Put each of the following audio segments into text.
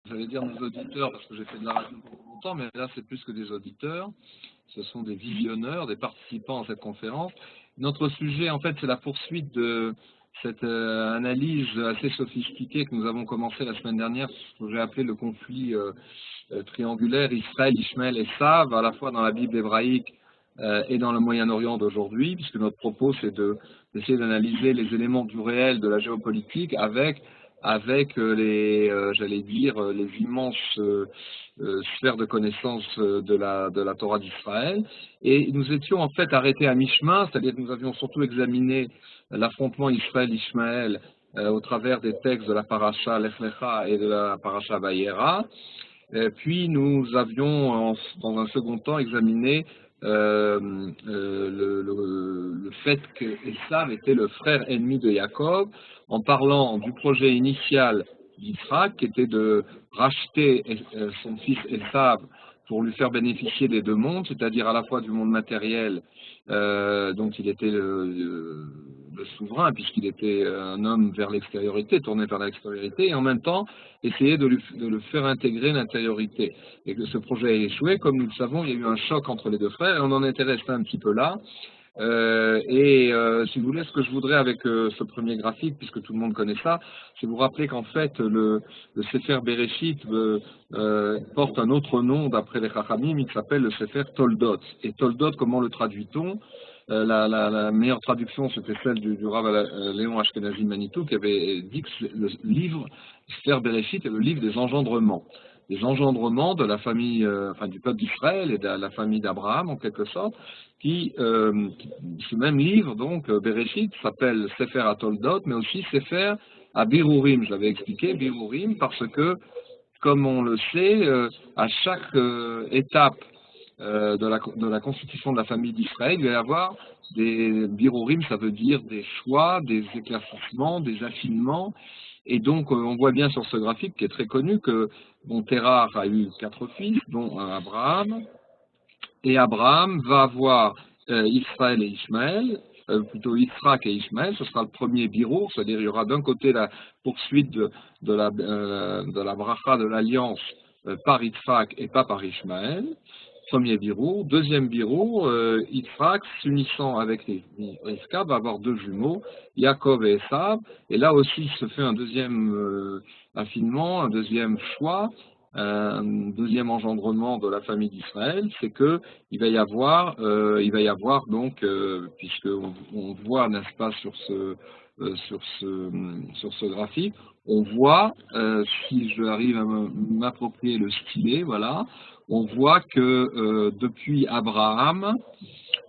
j'allais dire nos auditeurs, parce que j'ai fait de la radio pendant longtemps, mais là c'est plus que des auditeurs, ce sont des visionneurs, des participants à cette conférence. Notre sujet, en fait, c'est la poursuite de cette analyse assez sophistiquée que nous avons commencé la semaine dernière, ce que j'ai appelé le conflit triangulaire Israël, Ishmaël et Sav, à la fois dans la Bible hébraïque et dans le Moyen-Orient d'aujourd'hui, puisque notre propos c'est d'essayer d'analyser les éléments du réel de la géopolitique avec j'allais dire, les immenses sphères de connaissances de la Torah d'Israël. Et nous étions en fait arrêtés à mi-chemin, c'est-à-dire que nous avions surtout examiné l'affrontement Israël-Ishmaël au travers des textes de la Parasha Lech Lecha et de la Parasha Vayera. Puis nous avions, dans un second temps, examiné le fait que Esav était le frère ennemi de Jacob, en parlant du projet initial d'Israël, qui était de racheter son fils Esav pour lui faire bénéficier des deux mondes, c'est-à-dire à la fois du monde matériel dont il était le souverain, puisqu'il était un homme vers l'extériorité, tourné vers l'extériorité, et en même temps essayer de le faire intégrer l'intériorité. Et que ce projet a échoué, comme nous le savons, il y a eu un choc entre les deux frères, et on en était resté un petit peu là. Si vous voulez, ce que je voudrais avec ce premier graphique, puisque tout le monde connaît ça, c'est vous rappeler qu'en fait, le Sefer Bereshit porte un autre nom d'après les Chachamim, il s'appelle le Sefer Toldot. Et Toldot, comment le traduit-on? La meilleure traduction, c'était celle du Rav Léon Ashkenazi Manitou, qui avait dit que le livre Sefer Bereshit est le livre des engendrements. Les engendrements de la famille, du peuple d'Israël et de la famille d'Abraham, en quelque sorte, ce même livre, donc, Bereshit, s'appelle Sefer Atoldot, mais aussi Sefer à Birurim. Je l'avais expliqué, Birurim, parce que, comme on le sait, à chaque étape de la constitution de la famille d'Israël, il va y avoir des Birurim, ça veut dire des choix, des éclaircissements, des affinements. Et donc, on voit bien sur ce graphique qui est très connu que Terah a eu 4 fils, dont Abraham, et Abraham va avoir Israël et Ishmaël, plutôt Yitzhak et Ishmaël, ce sera le premier birour, c'est-à-dire il y aura d'un côté la poursuite de la bracha de l'alliance par Yitzhak et pas par Ishmaël, premier birour. Deuxième birour, Yitzhak s'unissant avec Rivka va avoir 2 jumeaux, Yaakov et Esav, et là aussi se fait un deuxième affinement, un deuxième choix, un deuxième engendrement de la famille d'Israël, c'est que il va y avoir donc, puisque on voit, n'est-ce pas, sur ce graphique, on voit, si je arrive à m'approprier le stylet, voilà, on voit que depuis Abraham,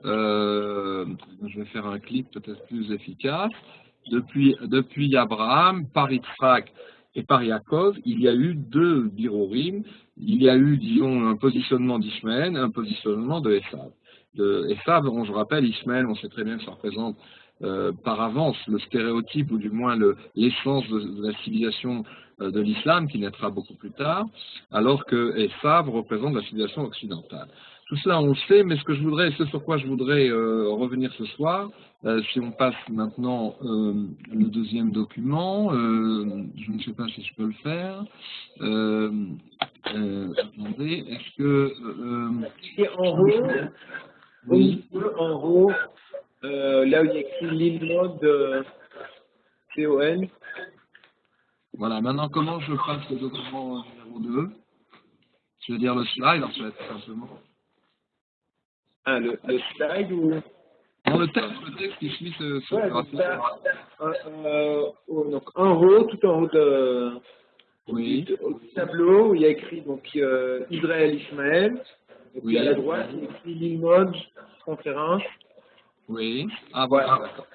je vais faire un clic peut-être plus efficace, depuis Abraham, par Yitzhak et par Yaakov, il y a eu 2 birorim, il y a eu, disons, un positionnement d'Ishmaël, un positionnement de Esav. Esav, je rappelle, Ishmaël, on sait très bien que ça représente par avance le stéréotype, ou du moins l'essence de la civilisation de l'islam, qui naîtra beaucoup plus tard, alors que Esav représente la civilisation occidentale. Tout cela, on le sait, mais ce sur quoi je voudrais revenir ce soir, si on passe maintenant le deuxième document, je ne sais pas si je peux le faire. Attendez, est-ce que... Et en haut, oui. En haut, là où il y a écrit l'île CON. Voilà, maintenant comment je passe le document numéro 2? Je veux dire le slide, en fait, simplement. Ah, le slide ou... Non, le texte qui suit ce graphique. Donc en haut, tout en haut oui. du tableau, où il y a écrit donc Israël Ishmaël, et puis à la droite, il y a écrit Limoges, conférence. Oui. Ah voilà, d'accord.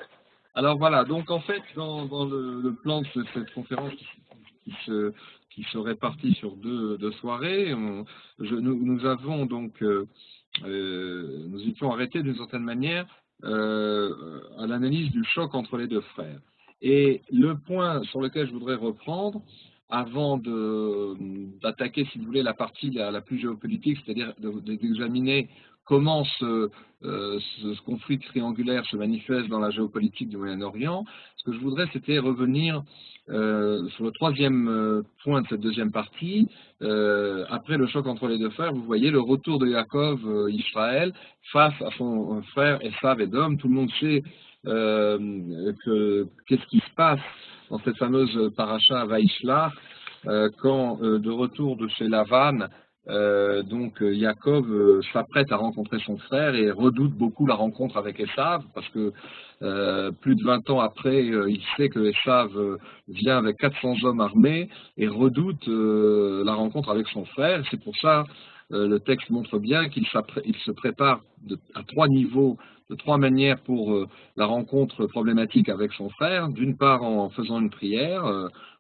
Alors voilà, donc en fait, dans le plan de cette conférence qui se répartit sur deux soirées, nous avons donc, nous étions arrêtés d'une certaine manière à l'analyse du choc entre les deux frères. Et le point sur lequel je voudrais reprendre, avant d'attaquer, si vous voulez, la partie la plus géopolitique, c'est-à-dire d'examiner comment ce conflit triangulaire se manifeste dans la géopolitique du Moyen-Orient. Ce que je voudrais, c'était revenir sur le troisième point de cette deuxième partie. Après le choc entre les deux frères, vous voyez le retour de Yaakov, Israël, face à son frère Esav Edom. Tout le monde sait qu'est-ce qui se passe dans cette fameuse paracha Vaïshlach, quand de retour de chez Lavan, Yaakov s'apprête à rencontrer son frère et redoute beaucoup la rencontre avec Esav, parce que plus de 20 ans après, il sait que Esav vient avec 400 hommes armés et redoute la rencontre avec son frère. C'est pour ça le texte montre bien qu'il se prépare à 3 niveaux, de 3 manières pour la rencontre problématique avec son frère. D'une part en faisant une prière,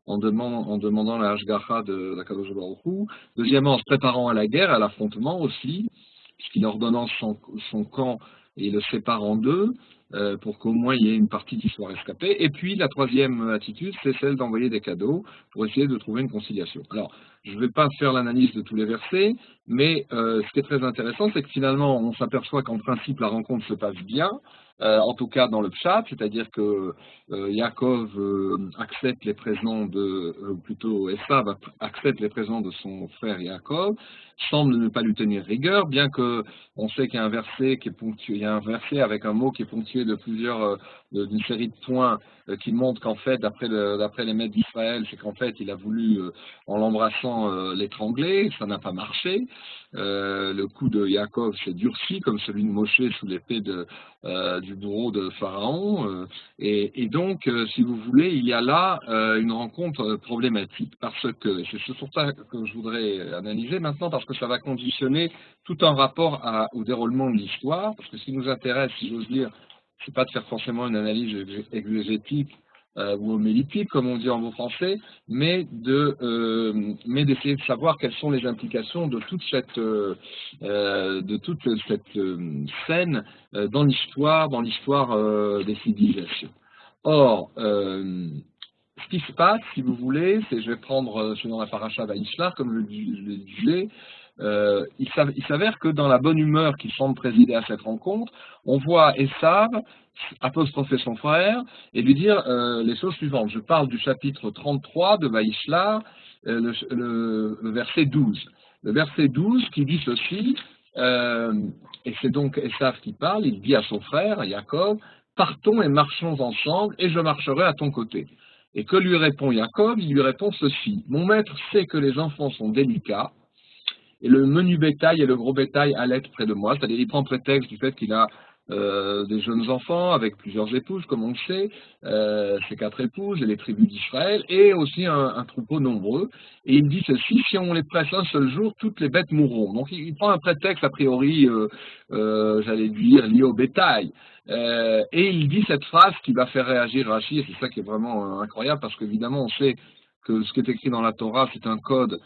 en demandant la Hashgacha de la Kadosh Baruch Hu. Deuxièmement, en se préparant à la guerre, à l'affrontement aussi, puisqu'il ordonnance son camp et il le sépare en deux, pour qu'au moins il y ait une partie qui soit rescapée. Et puis la troisième attitude, c'est celle d'envoyer des cadeaux pour essayer de trouver une conciliation. Alors, je ne vais pas faire l'analyse de tous les versets, mais ce qui est très intéressant, c'est que finalement, on s'aperçoit qu'en principe, la rencontre se passe bien, en tout cas dans le Pshat, c'est-à-dire que Yaakov accepte les présents plutôt Esav accepte les présents de son frère Yaakov, semble ne pas lui tenir rigueur, bien que on sait qu'il y a un verset qui est ponctué, il y a un verset avec un mot qui est ponctué de d'une série de points qui montrent qu'en fait, d'après les maîtres d'Israël, c'est qu'en fait, il a voulu, en l'embrassant, l'étrangler, ça n'a pas marché. Le cou de Yaakov s'est durci, comme celui de Moshe sous l'épée du bourreau de Pharaon. Et donc, si vous voulez, il y a là une rencontre problématique, parce que, c'est sur ça que je voudrais analyser maintenant, parce que ça va conditionner tout un rapport au déroulement de l'histoire, parce que ce qui nous intéresse, si j'ose dire, c'est pas de faire forcément une analyse exégétique ou homilétique, comme on dit en bon français, mais d'essayer de savoir quelles sont les implications de toute cette scène dans l'histoire des civilisations. Or, ce qui se passe, si vous voulez, c'est, je vais prendre selon la paracha Vaïshlach, comme je le disais, il s'avère que dans la bonne humeur qui semble présider à cette rencontre, on voit Esav apostropher son frère et lui dire les choses suivantes. Je parle du chapitre 33 de Vaïshlach, le verset 12. Le verset 12 qui dit ceci, et c'est donc Esav qui parle, il dit à son frère, Yaakov, partons et marchons ensemble et je marcherai à ton côté. Et que lui répond Yaakov? Il lui répond ceci, mon maître sait que les enfants sont délicats, et le menu bétail et le gros bétail allaitent près de moi, c'est-à-dire il prend prétexte du fait qu'il a des jeunes enfants avec plusieurs épouses, comme on le sait, ses 4 épouses et les tribus d'Israël, et aussi un troupeau nombreux. Et il dit ceci, si on les presse un seul jour, toutes les bêtes mourront. Donc il prend un prétexte, a priori, j'allais dire, lié au bétail. Et il dit cette phrase qui va faire réagir Rashi, et c'est ça qui est vraiment incroyable, parce qu'évidemment, on sait que ce qui est écrit dans la Torah, c'est un code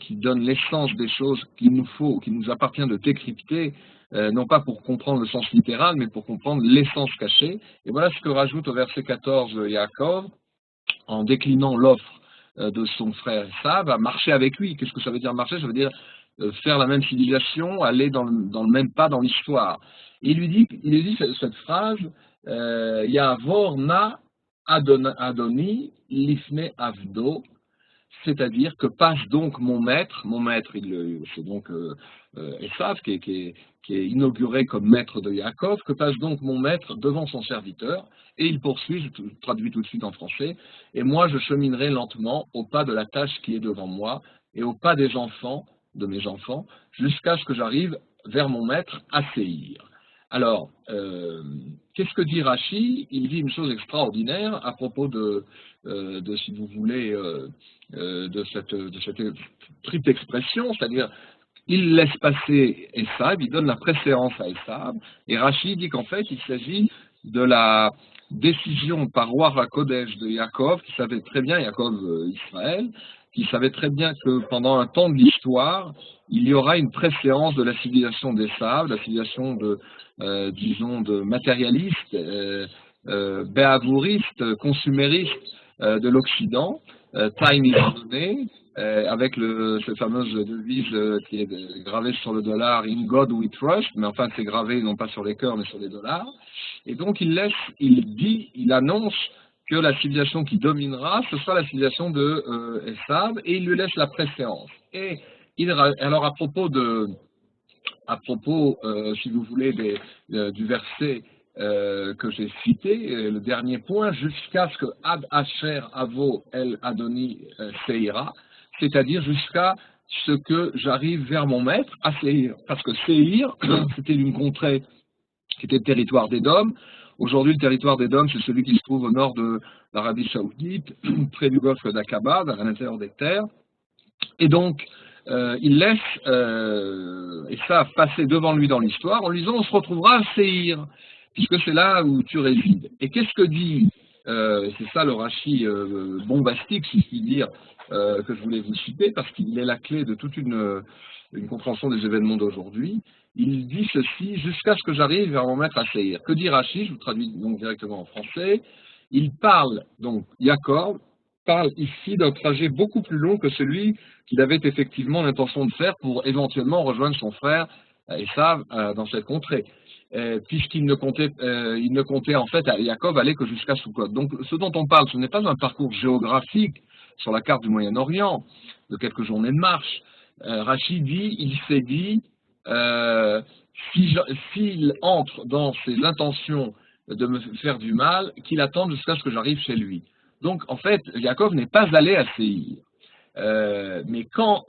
qui donne l'essence des choses qu'il nous appartient de décrypter, non pas pour comprendre le sens littéral, mais pour comprendre l'essence cachée. Et voilà ce que rajoute au verset 14 Yaakov, en déclinant l'offre de son frère Esav, à marcher avec lui. Qu'est-ce que ça veut dire marcher? Ça veut dire faire la même civilisation, aller dans le même pas dans l'histoire. Il lui dit cette phrase, Yavor na Adoni lifne avdo, c'est-à-dire que passe donc mon maître, c'est donc Esav qui est inauguré comme maître de Yaakov, que passe donc mon maître devant son serviteur, et il poursuit, je traduis tout de suite en français, et moi je cheminerai lentement au pas de la tâche qui est devant moi, et au pas de mes enfants, jusqu'à ce que j'arrive vers mon maître à Séhir. Alors, qu'est-ce que dit Rashi? Il dit une chose extraordinaire à propos si vous voulez, de cette triple expression, c'est-à-dire il laisse passer Esav, il donne la préséance à Esav, et Rashi dit qu'en fait il s'agit de la décision par Ruach HaKodesh de Yaakov, qui savait très bien, Israël, qui savait très bien que pendant un temps de l'histoire, il y aura une préséance de la civilisation d'Esav, la civilisation de matérialistes, béhavouristes, consuméristes de l'Occident, time is donné, avec cette fameuse devise qui est gravée sur le dollar, In God We Trust, mais enfin c'est gravé non pas sur les cœurs mais sur les dollars. Et donc il annonce que la civilisation qui dominera, ce sera la civilisation de Esav, et il lui laisse la préséance. Et alors à propos, si vous voulez, du verset que j'ai cité, le dernier point, jusqu'à ce que Ad Asher Avo El Adoni Seira, c'est-à-dire jusqu'à ce que j'arrive vers mon maître à Seir. Parce que Seir, c'était une contrée qui était le territoire d'Édom. Aujourd'hui, le territoire d'Édom, c'est celui qui se trouve au nord de l'Arabie Saoudite, près du golfe d'Aqaba, à l'intérieur des terres. Et donc, il laisse Esav passer devant lui dans l'histoire en lui disant « on se retrouvera à Seir ». Puisque c'est là où tu résides. Et qu'est-ce que dit, c'est ça le Rashi bombastique, si je puis dire, que je voulais vous citer, parce qu'il est la clé de toute une compréhension des événements d'aujourd'hui. Il dit ceci, jusqu'à ce que j'arrive vers mon maître à Seir. Que dit Rashi? Je vous traduis donc directement en français. Il parle, donc Yaakov, parle ici d'un trajet beaucoup plus long que celui qu'il avait effectivement l'intention de faire pour éventuellement rejoindre son frère Esav dans cette contrée. Puisqu'il ne comptait en fait à Yaakov aller que jusqu'à Sukkot. Donc ce dont on parle, ce n'est pas un parcours géographique sur la carte du Moyen-Orient, de quelques journées de marche. Rashi dit, il s'est dit, s'il entre dans ses intentions de me faire du mal, qu'il attende jusqu'à ce que j'arrive chez lui. Donc en fait, Yaakov n'est pas allé à Séir. Mais quand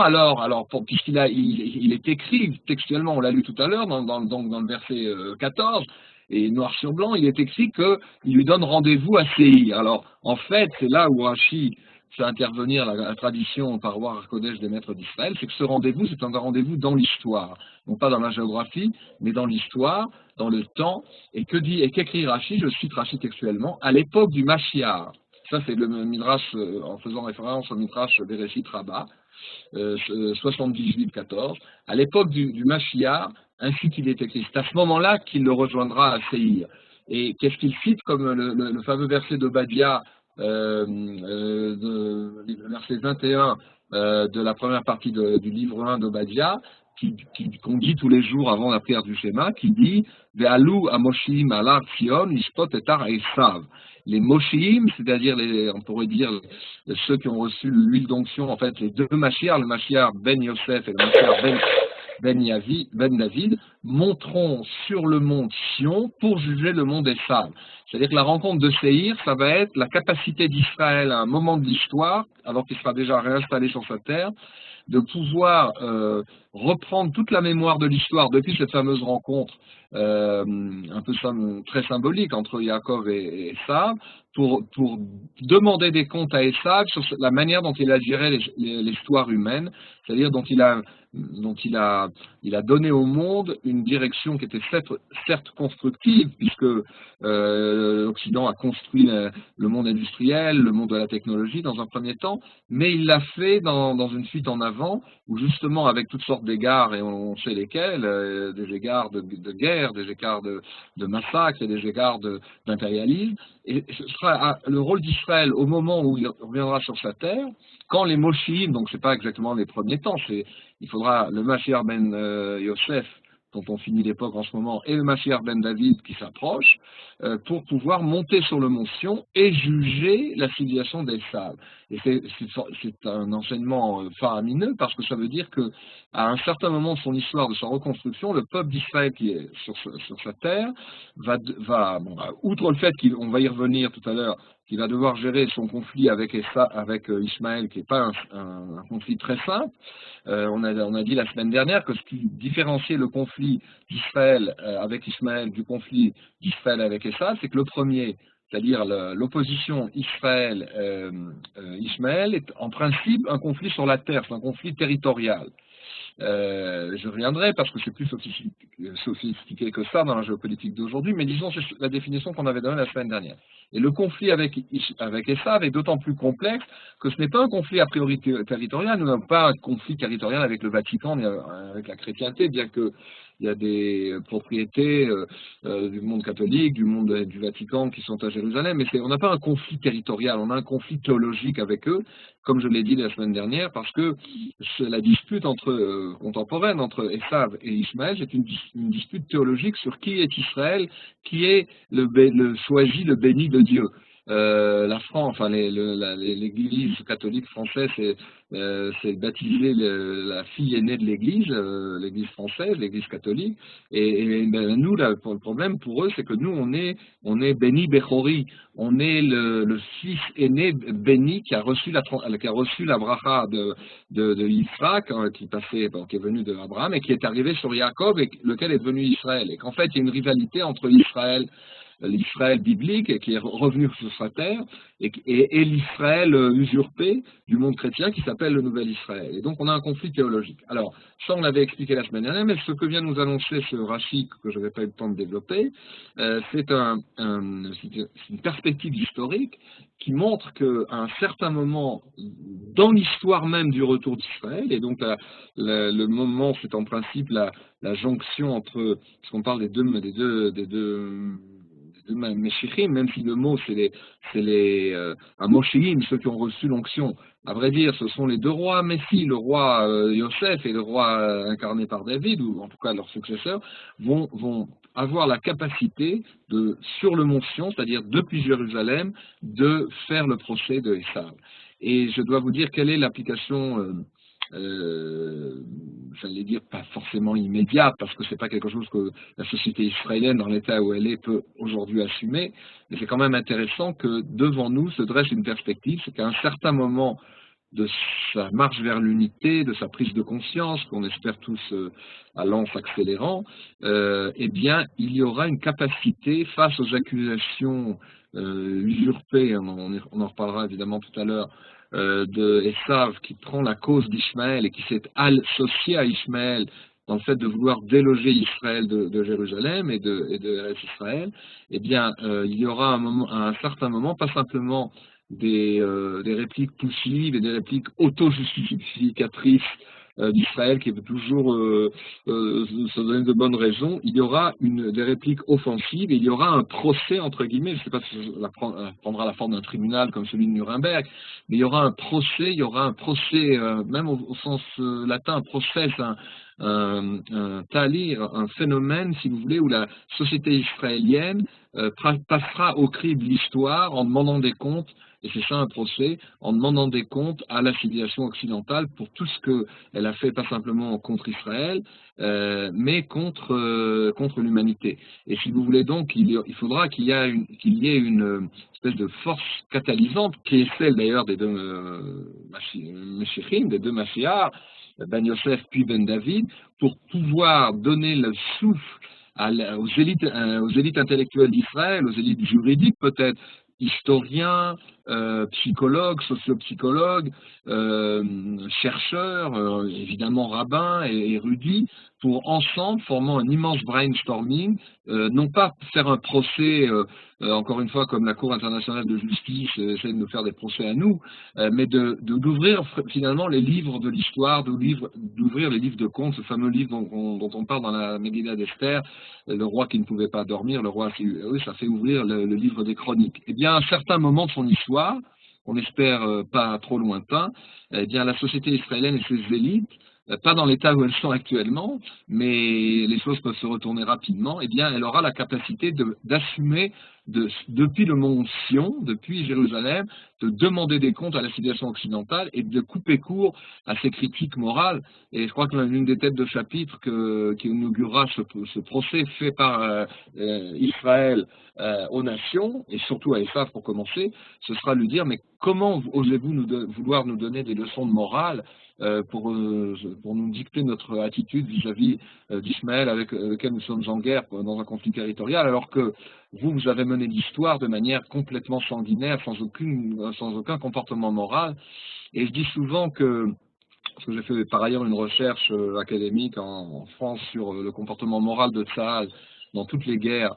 alors puisqu'il est écrit textuellement, on l'a lu tout à l'heure dans le verset 14, et noir sur blanc, il est écrit qu'il lui donne rendez-vous à Séir. Alors, en fait, c'est là où Rashi fait intervenir la tradition par War Kodesh des maîtres d'Israël, c'est que ce rendez-vous, c'est un rendez-vous dans l'histoire, non pas dans la géographie, mais dans l'histoire, dans le temps, et qu'écrit Rashi, je cite Rashi textuellement, à l'époque du Mashiach. Ça, c'est le Midrash, en faisant référence au Midrash Bereshit Rabbah, 78-14. À l'époque du Mashiach, ainsi qu'il est écrit. C'est à ce moment-là qu'il le rejoindra à Séir. Et qu'est-ce qu'il cite comme le fameux verset d'Obadiah, verset 21 de la première partie du livre 1 d'Obadiah, qu'on dit tous les jours avant la prière du Shema, qui dit « Ve'alu amoshim alar Sion, ishpot etar Esav » Les Moshiim, c'est-à-dire, on pourrait dire, ceux qui ont reçu l'huile d'onction, en fait, les deux Mashiach, le Mashiach Ben Yosef et le Mashiach Ben David, monteront sur le mont Sion pour juger le mont Esav. C'est-à-dire que la rencontre de Séir, ça va être la capacité d'Israël à un moment de l'histoire, alors qu'il sera déjà réinstallé sur sa terre, de pouvoir reprendre toute la mémoire de l'histoire depuis cette fameuse rencontre un peu très symbolique entre Yaakov et Esav, pour demander des comptes à Esav sur la manière dont il a géré l'histoire humaine, c'est-à-dire dont il a donné au monde une direction qui était certes constructive, puisque l'Occident a construit le monde industriel, le monde de la technologie dans un premier temps, mais il l'a fait dans une fuite en avant, où justement avec toutes sortes d'égards, et on sait lesquels, des égards de guerre, des égards de massacre et des égards d'impérialisme, et ce sera le rôle d'Israël au moment où il reviendra sur sa terre, quand les Moshiim, donc c'est pas exactement les premiers temps, il faudra le Mashiach Ben Yosef, dont on finit l'époque en ce moment, et le Mashiach Ben David qui s'approche, pour pouvoir monter sur le mont Sion et juger la civilisation d'Esav. Et c'est un enseignement faramineux, parce que ça veut dire que à un certain moment de son histoire, de sa reconstruction, le peuple d'Israël qui est sur sa terre outre le fait qu'on va y revenir tout à l'heure, qu'il va devoir gérer son conflit avec Ishmaël, qui n'est pas un conflit très simple. On a dit la semaine dernière que ce qui différenciait le conflit d'Israël avec Ishmaël du conflit d'Israël avec Esav, c'est que le premier, c'est-à-dire l'opposition Israël-Ishmaël, est en principe un conflit sur la terre, c'est un conflit territorial. Je reviendrai parce que c'est plus sophistiqué que ça dans la géopolitique d'aujourd'hui, mais disons c'est la définition qu'on avait donnée la semaine dernière. Et le conflit avec Esav est d'autant plus complexe que ce n'est pas un conflit a priori territorial, nous n'avons pas un conflit territorial avec le Vatican ni avec la chrétienté, bien que y a des propriétés du monde catholique, du monde du Vatican qui sont à Jérusalem, mais on n'a pas un conflit territorial, on a un conflit théologique avec eux, comme je l'ai dit la semaine dernière, parce que la dispute contemporaine entre Esav et Ismaël, c'est une dispute théologique sur qui est Israël, qui est le choisi, le béni de Dieu. La France, enfin l'Église catholique française, c'est baptisé la fille aînée de l'Église française, l'Église catholique. Et nous, le problème pour eux, c'est que nous, on est béni Bechori, on est le fils aîné béni qui a reçu la bracha de Yitzhak, qui est venu de Abraham et qui est arrivé sur Jacob et lequel est devenu Israël. Et qu'en fait, il y a une rivalité entre l'Israël biblique qui est revenu sur sa terre et l'Israël usurpé du monde chrétien qui s'appelle le Nouvel Israël. Et donc on a un conflit théologique. Alors ça on l'avait expliqué la semaine dernière, mais ce que vient nous annoncer ce Rashi que je n'avais pas eu le temps de développer, c'est une perspective historique qui montre qu'à un certain moment dans l'histoire même du retour d'Israël, et donc le moment c'est en principe la jonction entre, parce qu'on parle des deux Meshichim, même si le mot c'est les Amoshiim, ceux qui ont reçu l'onction. À vrai dire, ce sont les deux rois Messi, le roi Yosef et le roi incarné par David, ou en tout cas leurs successeurs, vont avoir la capacité sur le mont Sion, c'est-à-dire depuis Jérusalem, de faire le procès de Esav. Et je dois vous dire quelle est l'application j'allais dire pas forcément immédiate, parce que c'est pas quelque chose que la société israélienne, dans l'état où elle est, peut aujourd'hui assumer, mais c'est quand même intéressant que devant nous se dresse une perspective, c'est qu'à un certain moment de sa marche vers l'unité, de sa prise de conscience, qu'on espère tous allant s'accélérant, eh bien, il y aura une capacité face aux accusations usurpées, on en reparlera évidemment tout à l'heure, de Esav qui prend la cause d'Ishmaël et qui s'est associé à Ishmaël dans le fait de vouloir déloger Israël de Jérusalem et de Eretz Israël, eh bien, il y aura à un certain moment, pas simplement des répliques poussives et des répliques auto-justificatrices d'Israël qui veut toujours se donner de bonnes raisons, il y aura des répliques offensives et il y aura un procès, entre guillemets, je ne sais pas si ça prendra la forme d'un tribunal comme celui de Nuremberg, mais il y aura un procès, même au sens latin, un procès, un talir, un phénomène, si vous voulez, où la société israélienne passera au crible l'histoire en demandant des comptes, et c'est ça un procès, en demandant des comptes à la civilisation occidentale pour tout ce qu'elle a fait, pas simplement contre Israël, mais contre l'humanité. Et si vous voulez donc, il faudra qu'il y ait une espèce de force catalysante, qui est celle d'ailleurs des deux Meshichim, des deux Mashiach, Ben Yosef puis Ben David, pour pouvoir donner le souffle aux élites intellectuelles d'Israël, aux élites juridiques peut-être, historiens, psychologues, sociopsychologues, chercheurs, évidemment rabbins et érudits, pour ensemble, formant un immense brainstorming, non pas faire un procès, encore une fois, comme la Cour internationale de justice essaie de nous faire des procès à nous, mais d'ouvrir finalement les livres de l'histoire, d'ouvrir les livres de contes, ce fameux livre dont on parle dans la Megillah d'Esther, le roi qui ne pouvait pas dormir, le roi qui, oui, ça fait ouvrir le livre des chroniques. Eh bien, à un certain moment de son histoire, on espère pas trop lointain, eh bien, la société israélienne et ses élites, pas dans l'état où elles sont actuellement, mais les choses peuvent se retourner rapidement, eh bien, elle aura la capacité d'assumer depuis le mont Sion, depuis Jérusalem, de demander des comptes à la civilisation occidentale et de couper court à ces critiques morales. Et je crois que l'une des têtes de chapitre qui inaugurera ce procès fait par Israël aux nations, et surtout à Esav pour commencer, ce sera lui dire, mais comment osez-vous vouloir nous donner des leçons de morale pour nous dicter notre attitude vis-à-vis d'Ismaël avec lequel nous sommes en guerre dans un conflit territorial, alors que vous avez mené l'histoire de manière complètement sanguinaire, sans aucun comportement moral. Et je dis souvent parce que j'ai fait par ailleurs une recherche académique en France sur le comportement moral de Tsahal dans toutes les guerres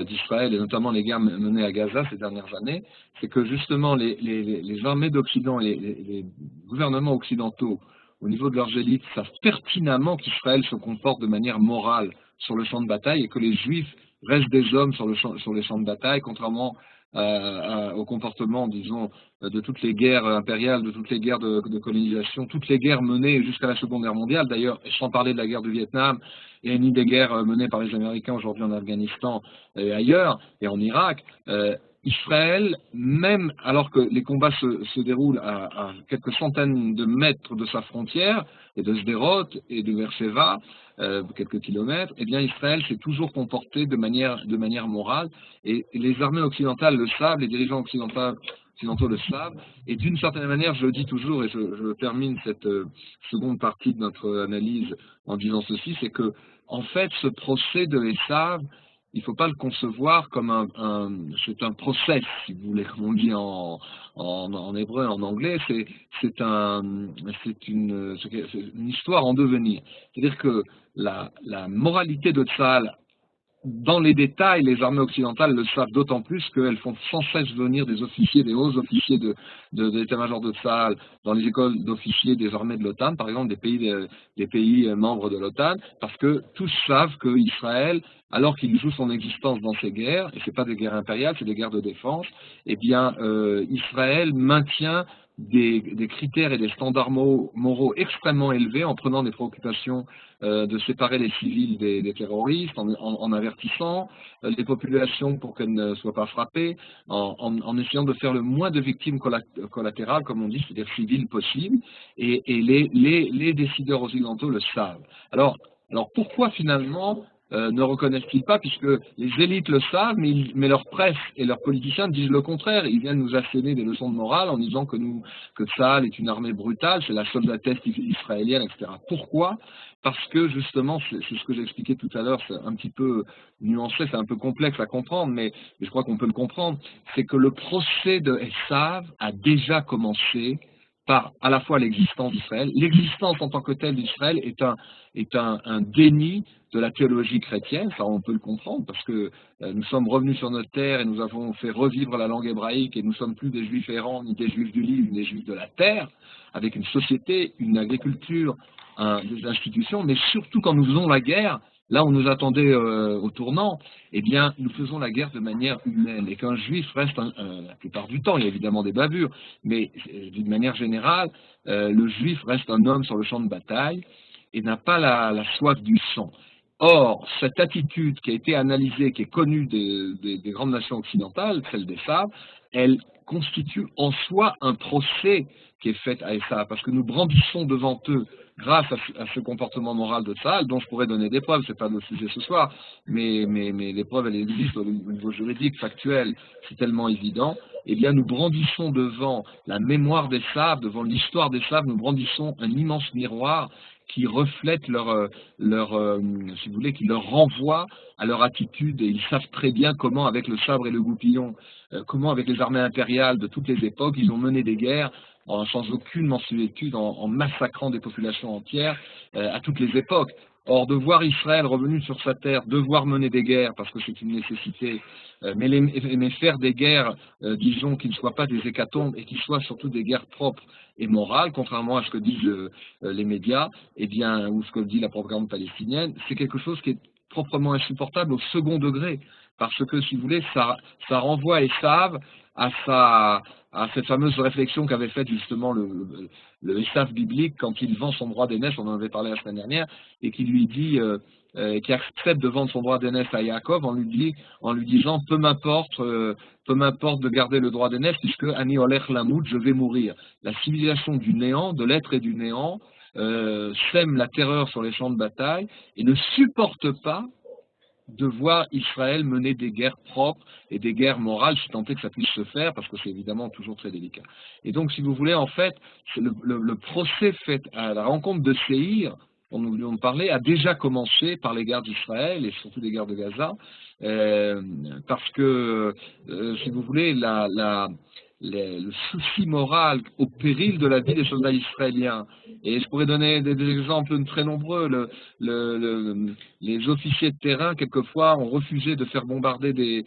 d'Israël, et notamment les guerres menées à Gaza ces dernières années, c'est que justement les armées d'Occident et les gouvernements occidentaux au niveau de leurs élites, savent pertinemment qu'Israël se comporte de manière morale sur le champ de bataille et que les Juifs restent des hommes sur les champs de bataille, contrairement au comportement, disons, de toutes les guerres impériales, de toutes les guerres de colonisation, toutes les guerres menées jusqu'à la Seconde Guerre mondiale, d'ailleurs, sans parler de la guerre du Vietnam, et ni des guerres menées par les Américains aujourd'hui en Afghanistan et ailleurs, et en Irak. Israël, même alors que les combats se déroulent à quelques centaines de mètres de sa frontière, et de Sderot et de Beersheva, quelques kilomètres, eh bien Israël s'est toujours comporté de manière morale, et les armées occidentales le savent, les dirigeants occidentaux le savent, et d'une certaine manière, je le dis toujours, et je termine cette seconde partie de notre analyse en disant ceci, c'est que, en fait, ce procès de Esav, il ne faut pas le concevoir comme c'est un process, si vous voulez, comme on dit en hébreu, en anglais, c'est une histoire en devenir. C'est-à-dire que la moralité de Tzahal, dans les détails, les armées occidentales le savent d'autant plus qu'elles font sans cesse venir des officiers, des hauts officiers de l'état-major de Tzahal dans les écoles d'officiers des armées de l'OTAN, par exemple des pays membres de l'OTAN, parce que tous savent que Israël, alors qu'il joue son existence dans ces guerres, et ce n'est pas des guerres impériales, c'est des guerres de défense, eh bien Israël maintient des critères et des standards moraux extrêmement élevés en prenant des préoccupations de séparer les civils des terroristes, en avertissant les populations pour qu'elles ne soient pas frappées, en essayant de faire le moins de victimes collatérales, comme on dit, c'est-à-dire civiles possible, et les décideurs occidentaux le savent. Alors pourquoi finalement ne reconnaissent-ils pas, puisque les élites le savent, mais leur presse et leurs politiciens disent le contraire. Ils viennent nous asséner des leçons de morale en disant que Tzahal est une armée brutale, c'est la soldatesque israélienne, etc. Pourquoi? Parce que justement, c'est ce que j'expliquais tout à l'heure, c'est un petit peu nuancé, c'est un peu complexe à comprendre, mais je crois qu'on peut le comprendre, c'est que le procès de Esav a déjà commencé par à la fois l'existence d'Israël. L'existence en tant que telle d'Israël est un déni de la théologie chrétienne, ça on peut le comprendre, parce que nous sommes revenus sur notre terre et nous avons fait revivre la langue hébraïque et nous ne sommes plus des juifs errants, ni des juifs du livre, ni des juifs de la terre, avec une société, une agriculture, des institutions, mais surtout quand nous faisons la guerre, là on nous attendait au tournant, eh bien nous faisons la guerre de manière humaine, et qu'un juif reste, la plupart du temps, il y a évidemment des bavures, mais d'une manière générale, le juif reste un homme sur le champ de bataille, et n'a pas la soif du sang. Or, cette attitude qui a été analysée, qui est connue des grandes nations occidentales, celle des Esav, elle constitue en soi un procès qui est fait à Esav, parce que nous brandissons devant eux, grâce à ce comportement moral de Tzahal, dont je pourrais donner des preuves, ce n'est pas le sujet ce soir, mais les preuves, elles existent au niveau juridique, factuel, c'est tellement évident, eh bien nous brandissons devant la mémoire des Esav, devant l'histoire des Esav, nous brandissons un immense miroir qui reflète si vous voulez, qui leur renvoie à leur attitude, et ils savent très bien comment, avec le sabre et le goupillon, comment avec les armées impériales de toutes les époques, ils ont mené des guerres sans aucune mansuétude, en massacrant des populations entières à toutes les époques. Or, de voir Israël revenu sur sa terre, devoir mener des guerres, parce que c'est une nécessité, mais faire des guerres, disons, qui ne soient pas des hécatombes, et qui soient surtout des guerres propres et morales, contrairement à ce que disent les médias, eh bien, ou ce que dit la propagande palestinienne, c'est quelque chose qui est proprement insupportable au second degré, parce que, si vous voulez, ça renvoie Esav à cette fameuse réflexion qu'avait faite justement le Esav biblique quand il vend son droit d'aînesse, on en avait parlé la semaine dernière, et qui lui dit, qui accepte de vendre son droit d'aînesse à Yaakov en lui disant peu m'importe de garder le droit d'aînesse puisque Ani Olech Lamoud, je vais mourir. La civilisation du néant, de l'être et du néant, sème la terreur sur les champs de bataille et ne supporte pas de voir Israël mener des guerres propres et des guerres morales, si tant est que ça puisse se faire, parce que c'est évidemment toujours très délicat. Et donc, si vous voulez, en fait, le procès fait à la rencontre de Séhir, dont nous voulions parler, a déjà commencé par les guerres d'Israël et surtout les guerres de Gaza, parce que, si vous voulez, le souci moral au péril de la vie des soldats israéliens. Et je pourrais donner des exemples très nombreux. Les officiers de terrain, quelquefois, ont refusé de faire bombarder des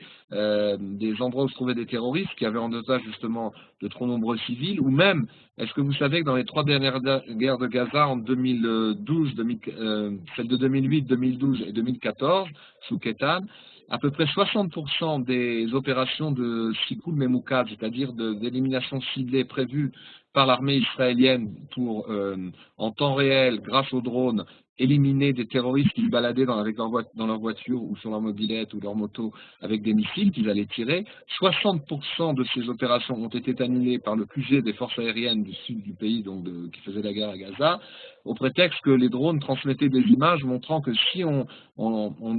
endroits où se trouvaient des terroristes qui avaient en otage justement de trop nombreux civils, ou même, est-ce que vous savez que dans les 3 dernières guerres de Gaza, en 2012, celle de 2008, 2012 et 2014, sous Ketan, à peu près 60% des opérations de Sikul Memoukad, c'est-à-dire d'élimination ciblée prévues par l'armée israélienne pour, en temps réel, grâce aux drones, éliminer des terroristes qui se baladaient dans leur voiture ou sur leur mobilette ou leur moto avec des missiles qu'ils allaient tirer. 60% de ces opérations ont été annulées par le QG des forces aériennes du sud du pays, donc qui faisaient la guerre à Gaza, au prétexte que les drones transmettaient des images montrant que si on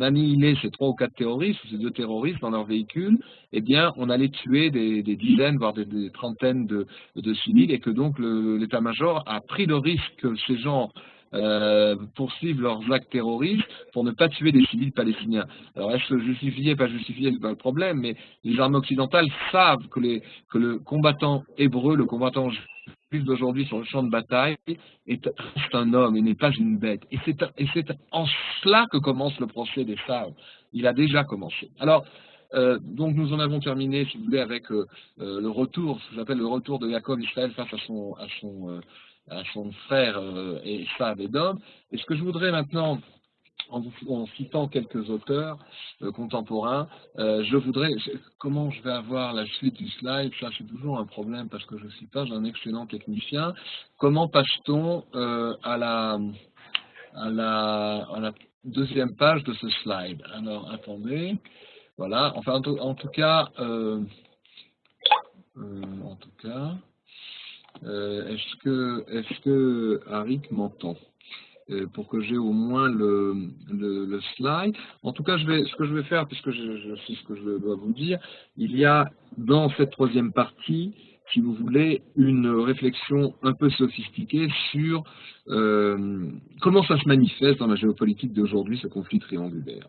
annihilait ces 3 ou 4 terroristes, ou ces 2 terroristes dans leur véhicule, eh bien, on allait tuer des dizaines, voire des trentaines de civils, et que donc l'état-major a pris le risque que ces gens poursuivent leurs actes terroristes pour ne pas tuer des civils palestiniens. Alors, est-ce justifié, pas justifié, c'est pas le problème, mais les armées occidentales savent que le combattant hébreu, le combattant juif d'aujourd'hui sur le champ de bataille, reste un homme et n'est pas une bête. Et c'est en cela que commence le procès des sages. Il a déjà commencé. Alors, donc nous en avons terminé, si vous voulez, avec le retour, ce que j'appelle le retour de Jacob Israël face à son frère Esav Edom. Et ce que je voudrais maintenant, en citant quelques auteurs contemporains, comment je vais avoir la suite du slide, ça c'est toujours un problème parce que je ne suis pas un excellent technicien. Comment passe-t-on à la deuxième page de ce slide? Alors, attendez. Voilà, enfin, en tout cas, est-ce que Arik m'entend pour que j'ai au moins le slide. En tout cas, ce que je vais faire, puisque je sais ce que je dois vous dire, il y a dans cette 3e partie, si vous voulez, une réflexion un peu sophistiquée sur comment ça se manifeste dans la géopolitique d'aujourd'hui, ce conflit triangulaire.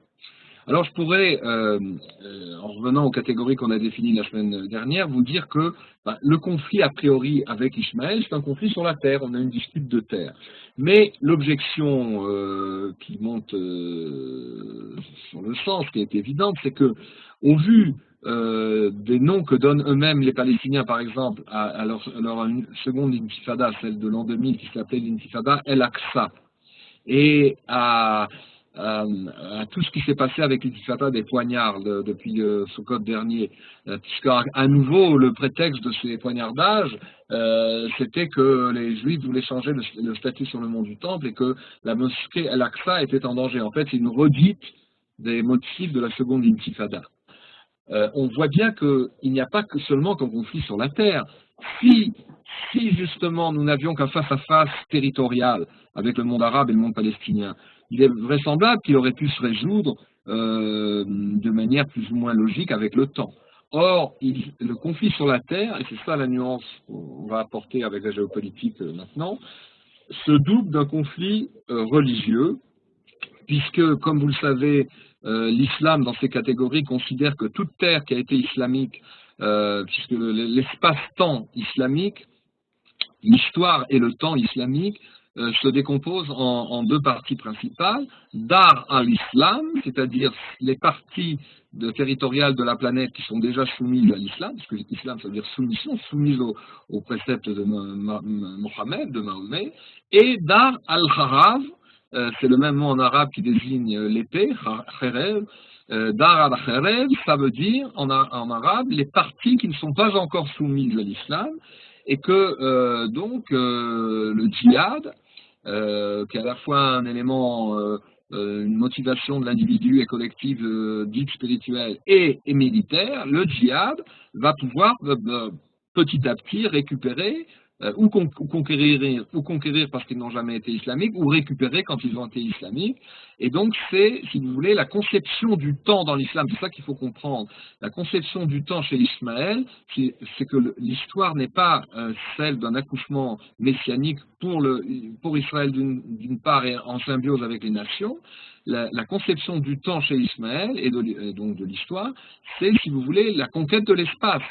Alors je pourrais, en revenant aux catégories qu'on a définies la semaine dernière, vous dire que le conflit a priori avec Ishmaël, c'est un conflit sur la terre, on a une dispute de terre. Mais l'objection qui monte sur le sens, qui est évidente, c'est que au vu des noms que donnent eux-mêmes les Palestiniens, par exemple, à leur seconde intifada, celle de l'an 2000, qui s'appelait l'intifada El-Aqsa, et à tout ce qui s'est passé avec l'intifada des poignards depuis Sukkot dernier, puisqu'à nouveau le prétexte de ces poignardages c'était que les Juifs voulaient changer le statut sur le mont du Temple et que la mosquée Al-Aqsa était en danger. En fait, c'est une redite des motifs de la seconde intifada. On voit bien qu'il n'y a pas que seulement qu'un conflit sur la terre. Si justement nous n'avions qu'un face-à-face territorial avec le monde arabe et le monde palestinien, il est vraisemblable qu'il aurait pu se résoudre de manière plus ou moins logique avec le temps. Or, le conflit sur la terre, et c'est ça la nuance qu'on va apporter avec la géopolitique maintenant, se double d'un conflit religieux, puisque, comme vous le savez, l'islam, dans ces catégories, considère que toute terre qui a été islamique, puisque l'espace-temps islamique, l'histoire et le temps islamique, se décomposent en 2 parties principales. Dar al-Islam, c'est-à-dire les parties territoriales de la planète qui sont déjà soumises à l'islam, parce que l'islam ça veut dire soumission, soumises aux préceptes de Mohammed, de Mahomet, et Dar al-Kharav, c'est le même mot en arabe qui désigne l'épée, Kherev. Dar al-Kherev, ça veut dire en arabe les parties qui ne sont pas encore soumises à l'islam, et que donc le djihad, qui est à la fois un élément, une motivation de l'individu et collective dite spirituelle et militaire, le djihad va pouvoir petit à petit récupérer ou conquérir parce qu'ils n'ont jamais été islamiques, ou récupérer quand ils ont été islamiques. Et donc c'est, si vous voulez, la conception du temps dans l'islam, c'est ça qu'il faut comprendre. La conception du temps chez Ismaël, c'est que l'histoire n'est pas celle d'un accouchement messianique pour Israël d'une part et en symbiose avec les nations. La conception du temps chez Ismaël et donc de l'histoire, c'est, si vous voulez, la conquête de l'espace.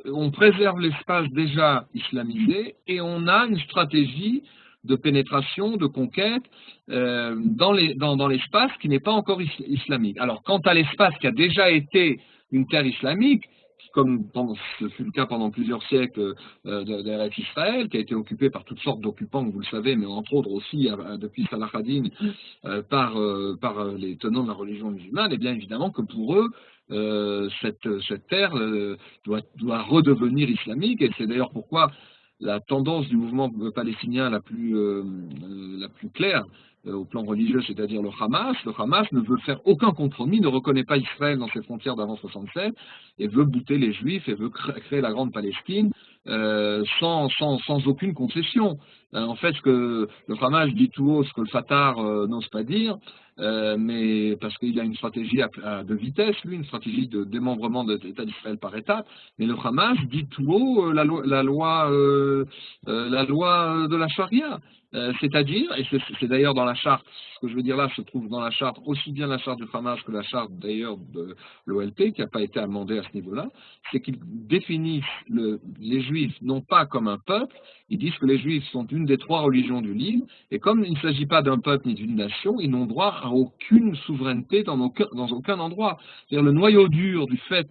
on préserve l'espace déjà islamisé et on a une stratégie de pénétration, de conquête dans l'espace qui n'est pas encore islamique. Alors, quant à l'espace qui a déjà été une terre islamique, comme ce fut le cas pendant plusieurs siècles d'Eretz Israël, qui a été occupé par toutes sortes d'occupants, vous le savez, mais entre autres aussi, depuis Salah ad-Din, par les tenants de la religion musulmane, et bien évidemment que pour eux, cette terre doit redevenir islamique, et c'est d'ailleurs pourquoi la tendance du mouvement palestinien la plus claire au plan religieux, c'est-à-dire le Hamas ne veut faire aucun compromis, ne reconnaît pas Israël dans ses frontières d'avant 67 et veut bouter les Juifs et veut créer la Grande Palestine sans aucune concession. En fait, ce que le Hamas dit tout haut, ce que le Fatah n'ose pas dire, mais parce qu'il a une stratégie de vitesse, lui, une stratégie de démembrement de l'État d'Israël par étapes, mais le Hamas dit tout haut la loi de la charia. C'est-à-dire, et c'est d'ailleurs dans la charte, ce que je veux dire là se trouve dans la charte, aussi bien la charte du Hamas que la charte d'ailleurs de l'OLP, qui n'a pas été amendée à ce niveau-là, c'est qu'ils définissent les Juifs non pas comme un peuple, ils disent que les Juifs sont une des trois religions du livre, et comme il ne s'agit pas d'un peuple ni d'une nation, ils n'ont droit à aucune souveraineté dans aucun endroit. C'est-à-dire le noyau dur du fait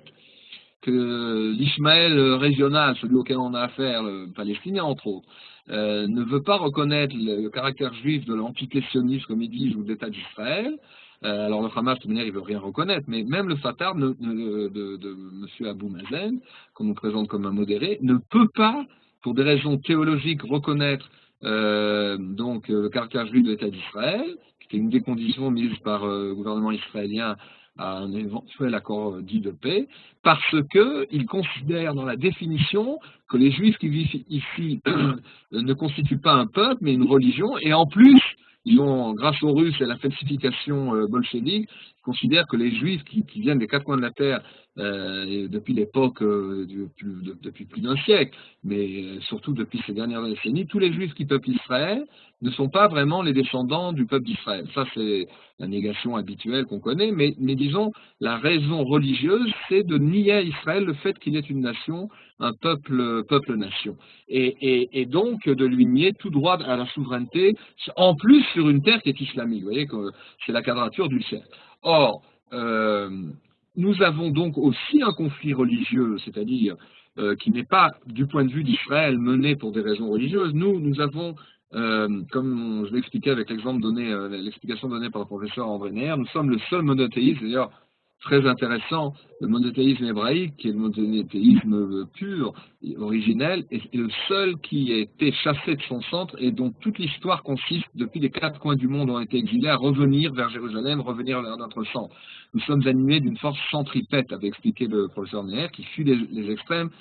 que l'Ishmaël régional, celui auquel on a affaire, le palestinien entre autres, ne veut pas reconnaître le caractère juif de l'antiquestionnisme, comme ils disent, ou de l'État d'Israël. Alors le Hamas, de toute manière, il ne veut rien reconnaître, mais même le Fatah de M. Abou Mazen, qu'on nous présente comme un modéré, ne peut pas, pour des raisons théologiques, reconnaître donc le caractère juif de l'État d'Israël, qui était une des conditions mises par le gouvernement israélien à un éventuel accord dit de paix, parce qu'il considère dans la définition que les Juifs qui vivent ici ne constituent pas un peuple, mais une religion, et en plus, ils ont, grâce aux Russes et à la falsification bolchevique, considèrent que les Juifs qui viennent des quatre coins de la Terre depuis l'époque, depuis plus d'un siècle, mais surtout depuis ces dernières décennies, tous les Juifs qui peuplent Israël ne sont pas vraiment les descendants du peuple d'Israël. Ça, c'est la négation habituelle qu'on connaît, mais disons, la raison religieuse, c'est de nier à Israël le fait qu'il est une nation, un peuple-nation. Et donc, de lui nier tout droit à la souveraineté, en plus sur une terre qui est islamique. Vous voyez que c'est la quadrature du cercle. Or, nous avons donc aussi un conflit religieux, c'est-à-dire qui n'est pas, du point de vue d'Israël, mené pour des raisons religieuses. Nous avons, comme je l'ai expliqué avec l'explication donnée par le professeur André Neher, nous sommes le seul monothéisme, d'ailleurs très intéressant, le monothéisme hébraïque, qui est le monothéisme pur, originel, est le seul qui a été chassé de son centre et dont toute l'histoire consiste, depuis les quatre coins du monde ont été exilés, à revenir vers Jérusalem, revenir vers notre centre. Nous sommes animés d'une force centripète, avait expliqué le professeur Neher, qui fuit les extrêmes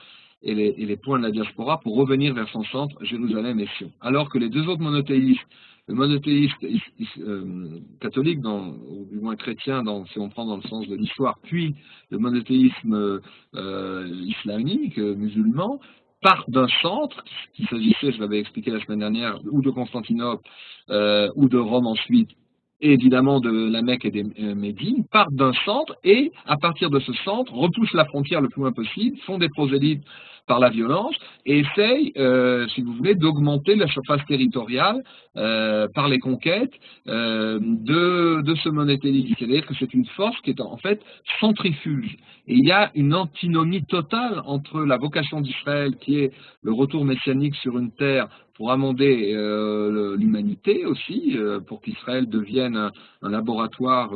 et les points de la diaspora pour revenir vers son centre, Jérusalem et Sion. Alors que les deux autres monothéistes, le monothéiste catholique, ou du moins chrétien, si on prend dans le sens de l'histoire, puis le monothéisme islamique, musulman, partent d'un centre, qu'il s'agissait, je l'avais expliqué la semaine dernière, ou de Constantinople, ou de Rome ensuite, et évidemment de la Mecque et des Médines, partent d'un centre et, à partir de ce centre, repoussent la frontière le plus loin possible, font des prosélytes par la violence et essayent, si vous voulez, d'augmenter la surface territoriale par les conquêtes de ce monothéisme. C'est-à-dire que c'est une force qui est en fait centrifuge. Et il y a une antinomie totale entre la vocation d'Israël, qui est le retour messianique sur une terre pour amender l'humanité aussi, pour qu'Israël devienne un laboratoire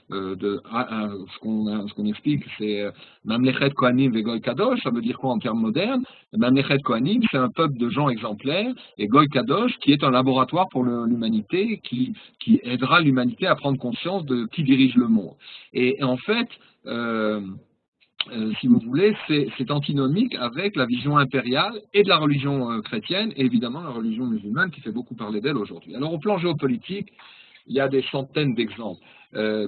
ce qu'on explique, c'est Mamlechet Kohanim ve Goy Kadosh, ça veut dire quoi en termes modernes? Mamlechet Kohanim, c'est un peuple de gens exemplaires, et Goy Kadosh, qui est un laboratoire pour l'humanité, qui aidera l'humanité à prendre conscience de qui dirige le monde. Et en fait, si vous voulez, c'est antinomique avec la vision impériale et de la religion chrétienne, et évidemment la religion musulmane qui fait beaucoup parler d'elle aujourd'hui. Alors au plan géopolitique, il y a des centaines d'exemples.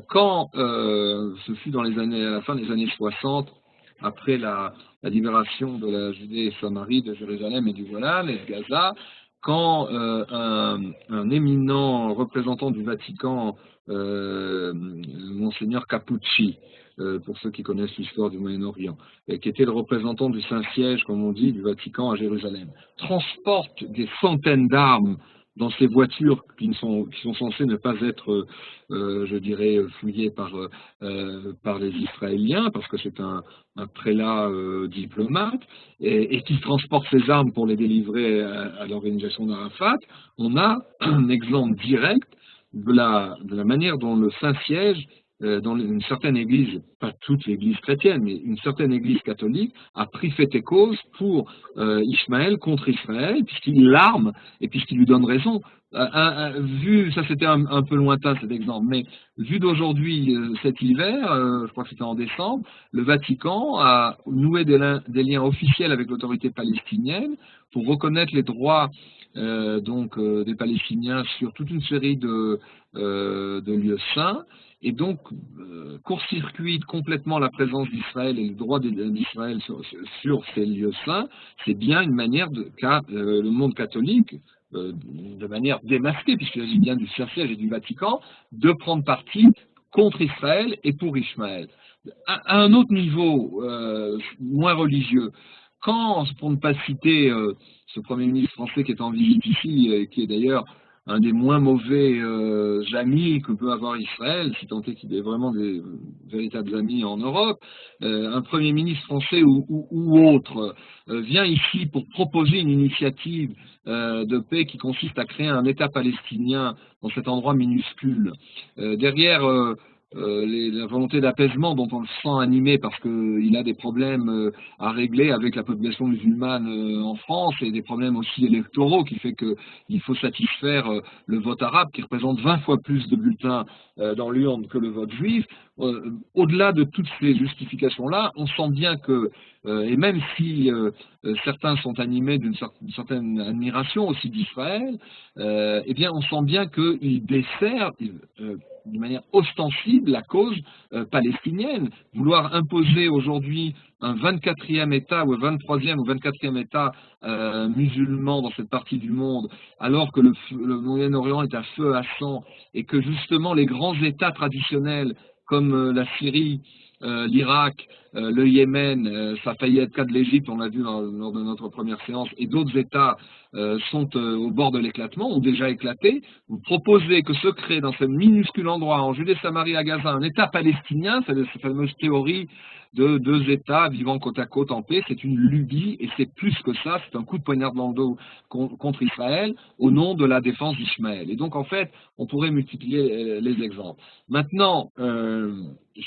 Quand ce fut à la fin des années 60, après la libération de la Judée et Samarie, de Jérusalem et du Golan et de Gaza, quand un éminent représentant du Vatican, Monseigneur Capucci, pour ceux qui connaissent l'histoire du Moyen-Orient, qui était le représentant du Saint-Siège, comme on dit, du Vatican à Jérusalem, transporte des centaines d'armes dans ces voitures qui sont censées ne pas être, je dirais, fouillées par les Israéliens, parce que c'est un prélat diplomate, et qui transporte ces armes pour les délivrer à l'organisation d'Arafat, on a un exemple direct de la manière dont le Saint-Siège, dans une certaine église, pas toute l'église chrétienne, mais une certaine église catholique, a pris fait et cause pour Ishmaël contre Israël, puisqu'il l'arme et puisqu'il lui donne raison. Vu, ça c'était un peu lointain cet exemple, mais vu d'aujourd'hui, cet hiver, je crois que c'était en décembre, le Vatican a noué des liens officiels avec l'autorité palestinienne pour reconnaître les droits des Palestiniens sur toute une série de lieux saints, et donc court-circuite complètement la présence d'Israël et le droit d'Israël sur ces lieux saints. C'est bien une manière qu'a le monde catholique, de manière démasquée, puisqu'il s'agit bien du Saint-Siège et du Vatican, de prendre parti contre Israël et pour Ishmaël. À un autre niveau, moins religieux, quand, pour ne pas citer ce Premier ministre français qui est en visite ici, et qui est d'ailleurs un des moins mauvais amis que peut avoir Israël, si tant est qu'il ait vraiment des véritables amis en Europe, un Premier ministre français ou autre vient ici pour proposer une initiative de paix qui consiste à créer un État palestinien dans cet endroit minuscule. Derrière la volonté d'apaisement dont on le sent animé parce qu'il a des problèmes à régler avec la population musulmane en France, et des problèmes aussi électoraux qui fait qu'il faut satisfaire le vote arabe qui représente 20 fois plus de bulletins dans l'urne que le vote juif. Au-delà de toutes ces justifications-là, on sent bien que, et même si certains sont animés d'une certaine admiration aussi d'Israël, eh bien on sent bien qu'il dessert d'une manière ostensible la cause palestinienne. Vouloir imposer aujourd'hui un 24e État ou un 23e ou 24e État musulman dans cette partie du monde, alors que le Moyen-Orient est à feu à sang, et que justement les grands États traditionnels comme la Syrie, l'Irak, le Yémen, ça a failli être le cas de l'Égypte, on l'a vu lors de notre première séance, et d'autres États sont au bord de l'éclatement, ont déjà éclaté. Vous proposez que se crée dans ce minuscule endroit, en Judée-Samarie à Gaza, un État palestinien, c'est cette fameuse théorie de deux États vivant côte à côte en paix, c'est une lubie, et c'est plus que ça, c'est un coup de poignard dans le dos contre Israël, au nom de la défense d'Ishmaël. Et donc en fait, on pourrait multiplier les exemples. Maintenant,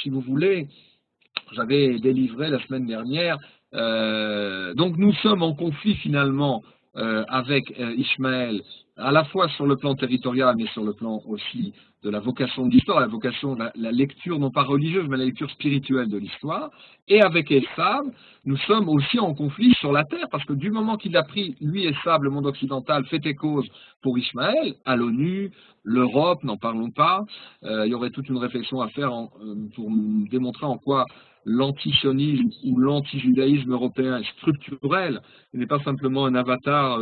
si vous voulez, j'avais délivré la semaine dernière, donc nous sommes en conflit finalement avec Ishmaël, à la fois sur le plan territorial, mais sur le plan aussi de la vocation de l'histoire, la vocation de la lecture, non pas religieuse, mais la lecture spirituelle de l'histoire. Et avec Esav, nous sommes aussi en conflit sur la terre, parce que du moment qu'il a pris, lui Esav, le monde occidental, fait et cause pour Ishmaël, à l'ONU, l'Europe, n'en parlons pas, il y aurait toute une réflexion à faire pour démontrer en quoi l'antisionisme ou l'antijudaïsme européen est structurel, il n'est pas simplement un avatar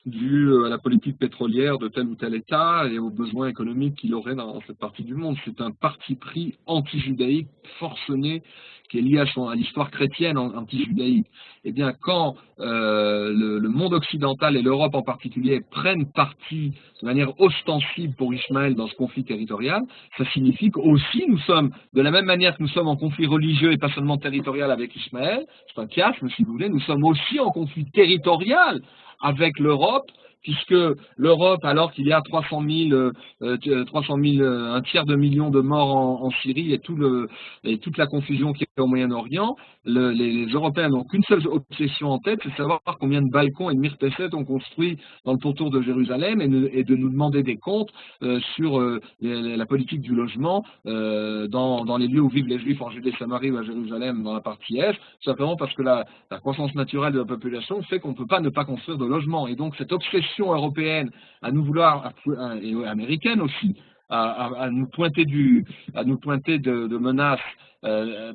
dû à la politique pétrolière de tel ou tel État et aux besoins économiques qu'il aurait dans cette partie du monde. C'est un parti pris anti-judaïque forcené qui est lié à l'histoire chrétienne anti-judaïque. Eh bien, quand le monde occidental et l'Europe en particulier prennent parti de manière ostensible pour Ishmaël dans ce conflit territorial, ça signifie qu'aussi nous sommes, de la même manière que nous sommes en conflit religieux et pas seulement territorial avec Ishmaël, c'est un chiasme si vous voulez, nous sommes aussi en conflit territorial avec l'Europe, puisque l'Europe, alors qu'il y a 300 000, un tiers de million de morts en Syrie et toute la confusion qui est au Moyen-Orient, les Européens n'ont qu'une seule obsession en tête, c'est de savoir combien de balcons et de mirpesset on construit dans le pourtour de Jérusalem et de nous demander des comptes sur la politique du logement dans les lieux où vivent les Juifs en Judée-Samarie ou à Jérusalem dans la partie Est, simplement parce que la croissance naturelle de la population fait qu'on ne peut pas ne pas construire de logement. Et donc cette obsession européenne à nous vouloir, et américaine aussi, à nous pointer de menaces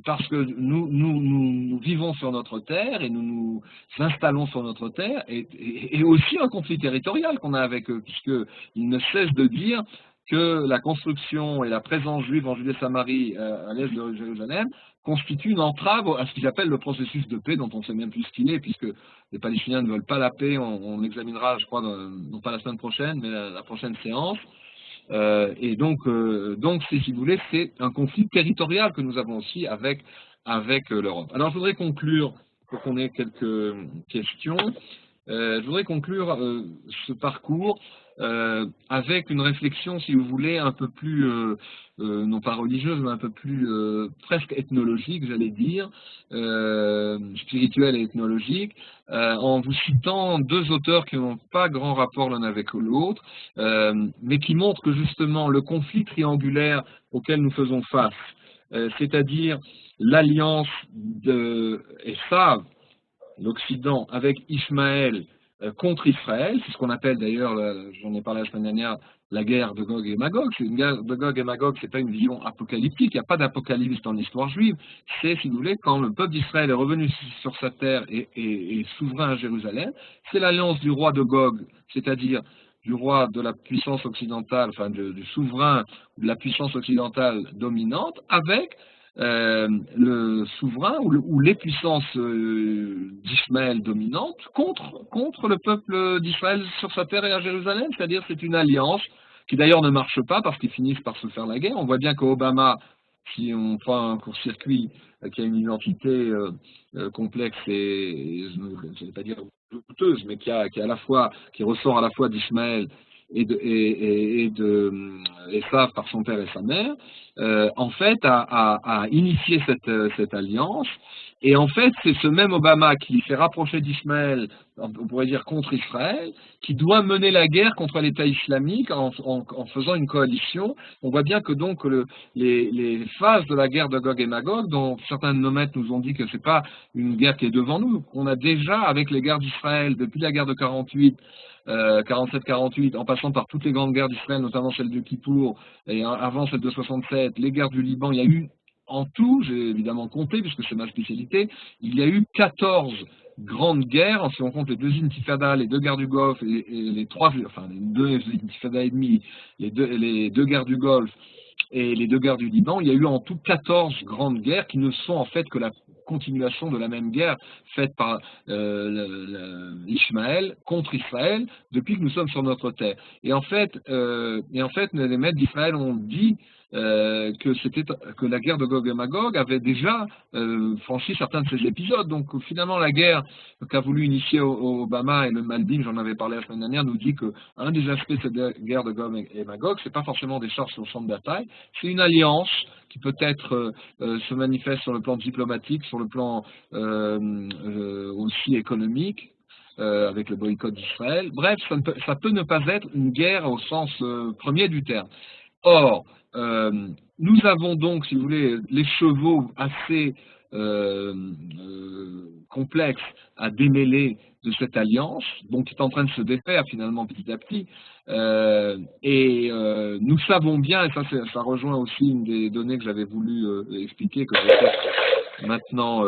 parce que nous vivons sur notre terre et nous nous installons sur notre terre, et aussi un conflit territorial qu'on a avec eux, puisqu'ils ne cessent de dire que la construction et la présence juive en Judée-Samarie à l'est de Jérusalem constituent une entrave à ce qu'ils appellent le processus de paix, dont on ne sait même plus ce qu'il est, puisque les Palestiniens ne veulent pas la paix. On examinera, je crois, non pas la semaine prochaine, mais la prochaine séance. Et donc, si vous voulez, c'est un conflit territorial que nous avons aussi avec l'Europe. Alors, je voudrais conclure, pour qu'on ait quelques questions, je voudrais conclure ce parcours avec une réflexion, si vous voulez, un peu plus, non pas religieuse, mais un peu plus presque ethnologique, j'allais dire, spirituelle et ethnologique, en vous citant deux auteurs qui n'ont pas grand rapport l'un avec l'autre, mais qui montrent que justement le conflit triangulaire auquel nous faisons face, c'est-à-dire l'alliance de Esav, l'Occident, avec Ishmaël contre Israël, c'est ce qu'on appelle d'ailleurs, j'en ai parlé la semaine dernière, la guerre de Gog et Magog. C'est une guerre de Gog et Magog, c'est pas une vision apocalyptique, il n'y a pas d'apocalypse dans l'histoire juive, c'est, si vous voulez, quand le peuple d'Israël est revenu sur sa terre et souverain à Jérusalem, c'est l'alliance du roi de Gog, c'est-à-dire du roi de la puissance occidentale, enfin du souverain de la puissance occidentale dominante, avec le souverain ou les puissances d'Ismaël dominantes contre le peuple d'Israël sur sa terre et à Jérusalem, c'est-à-dire c'est une alliance qui d'ailleurs ne marche pas parce qu'ils finissent par se faire la guerre. On voit bien qu'Obama, si on fait un court-circuit qui a une identité complexe et je ne vais pas dire douteuse, mais qui ressort à la fois d'Ismaël et de Esav par son père et sa mère, en fait, a initié cette alliance. Et en fait, c'est ce même Obama qui s'est rapproché d'Ismaël, on pourrait dire contre Israël, qui doit mener la guerre contre l'État islamique en faisant une coalition. On voit bien que donc les phases de la guerre de Gog et Magog, dont certains de nos maîtres nous ont dit que c'est pas une guerre qui est devant nous, on a déjà avec les guerres d'Israël, depuis la guerre de 48, 47-48, en passant par toutes les grandes guerres d'Israël, notamment celle de Kippour, et avant celle de 67, les guerres du Liban, il y a eu en tout, j'ai évidemment compté, puisque c'est ma spécialité, il y a eu 14 grandes guerres, si on compte les deux intifadas, les deux guerres du Golfe, et les deux intifadas et demi, les deux guerres du Golfe, et les deux guerres du Liban, il y a eu en tout 14 grandes guerres qui ne sont en fait que la continuation de la même guerre faite par Ishmaël contre Israël depuis que nous sommes sur notre terre. Et en fait les maîtres d'Israël ont dit que la guerre de Gog et Magog avait déjà franchi certains de ces épisodes. Donc finalement la guerre qu'a voulu initier Obama et le Malbim, j'en avais parlé la semaine dernière, nous dit qu'un des aspects de cette guerre de Gog et Magog, c'est pas forcément des charges sur le champ de bataille, c'est une alliance qui peut-être se manifeste sur le plan diplomatique, sur le plan aussi économique, avec le boycott d'Israël. Bref, ça peut ne pas être une guerre au sens premier du terme. Or, nous avons donc, si vous voulez, les chevaux assez complexes à démêler de cette alliance, donc qui est en train de se défaire finalement petit à petit. Nous savons bien, et ça rejoint aussi une des données que j'avais voulu expliquer, que je vais maintenant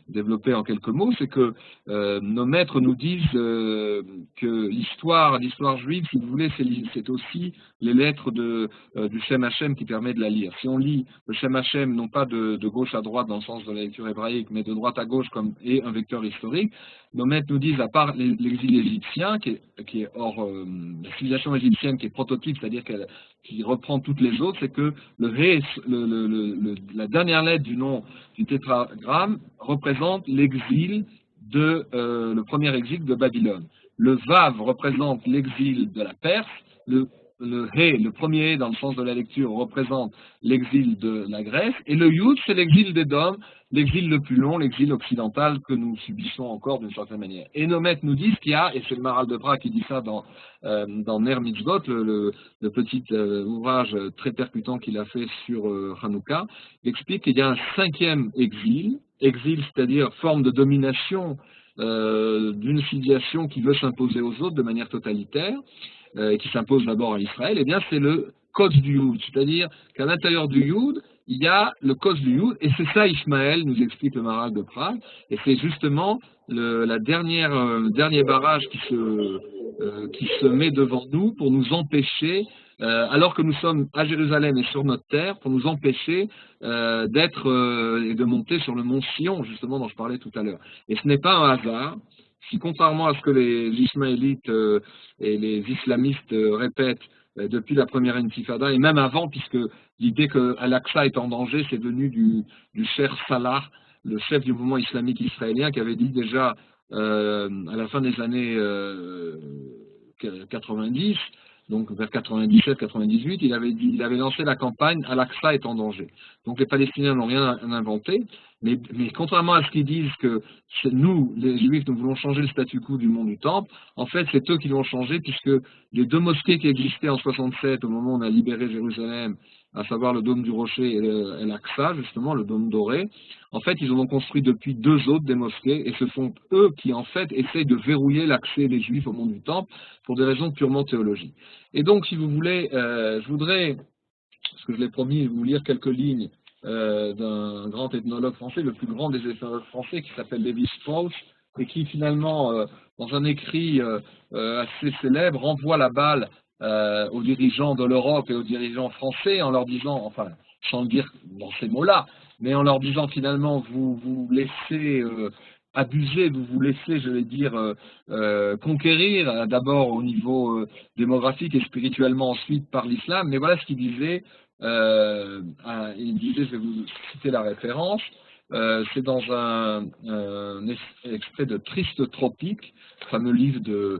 développer en quelques mots, c'est que nos maîtres nous disent que l'histoire juive, si vous voulez, c'est aussi les lettres du Shem Hashem qui permet de la lire. Si on lit le Shem Hashem, non pas de gauche à droite dans le sens de la lecture hébraïque, mais de droite à gauche et un vecteur historique, nos maîtres nous disent, à part l'exil égyptien, qui est hors la civilisation égyptienne, qui est prototype, c'est-à-dire qui reprend toutes les autres, c'est que la dernière lettre du nom du tétragramme représente l'exil le premier exil de Babylone. Le Vav représente l'exil de la Perse, le He, le premier dans le sens de la lecture, représente l'exil de la Grèce, et le Yud, c'est l'exil d'Édom, l'exil le plus long, l'exil occidental que nous subissons encore d'une certaine manière. Et nos maîtres nous disent qu'il y a, et c'est le Maharal de Prague qui dit ça dans Ner Mitzvot, le petit ouvrage très percutant qu'il a fait sur Hanouka, il explique qu'il y a un cinquième exil, c'est-à-dire forme de domination d'une civilisation qui veut s'imposer aux autres de manière totalitaire, qui s'impose d'abord à Israël, eh bien c'est le code du Yud, c'est-à-dire qu'à l'intérieur du Yud, il y a le code du Yud, et c'est ça Ishmaël, nous explique le Maharal de Prague, et c'est justement le dernier barrage qui se met devant nous pour nous empêcher alors que nous sommes à Jérusalem et sur notre terre, pour nous empêcher d'être et de monter sur le mont Sion, justement, dont je parlais tout à l'heure. Et ce n'est pas un hasard si, contrairement à ce que les Ismaélites et les islamistes répètent depuis la première intifada, et même avant, puisque l'idée que Al-Aqsa est en danger, c'est venu du Cheikh Salah, le chef du mouvement islamique israélien, qui avait dit déjà à la fin des années 90, donc vers 97-98, il avait lancé la campagne « Al-Aqsa est en danger ». Donc les Palestiniens n'ont rien inventé, mais contrairement à ce qu'ils disent que nous, les Juifs, nous voulons changer le statu quo du monde du Temple, en fait c'est eux qui l'ont changé, puisque les deux mosquées qui existaient en 67, au moment où on a libéré Jérusalem, à savoir le dôme du Rocher et l'Aqsa, justement, le dôme doré, en fait, ils en ont construit depuis deux autres des mosquées, et ce sont eux qui, en fait, essayent de verrouiller l'accès des Juifs au monde du Temple pour des raisons purement théologiques. Et donc, si vous voulez, je voudrais, parce que je l'ai promis, vous lire quelques lignes d'un grand ethnologue français, le plus grand des ethnologues français, qui s'appelle Lévi-Strauss, et qui, finalement, dans un écrit assez célèbre, renvoie la balle aux dirigeants de l'Europe et aux dirigeants français en leur disant, enfin, sans le dire dans ces mots-là, mais en leur disant finalement, vous vous laissez abuser, vous vous laissez, je vais dire, conquérir, d'abord au niveau démographique et spirituellement ensuite par l'islam, mais voilà ce qu'il disait, il disait, je vais vous citer la référence, c'est dans un extrait de Triste Tropique, fameux livre de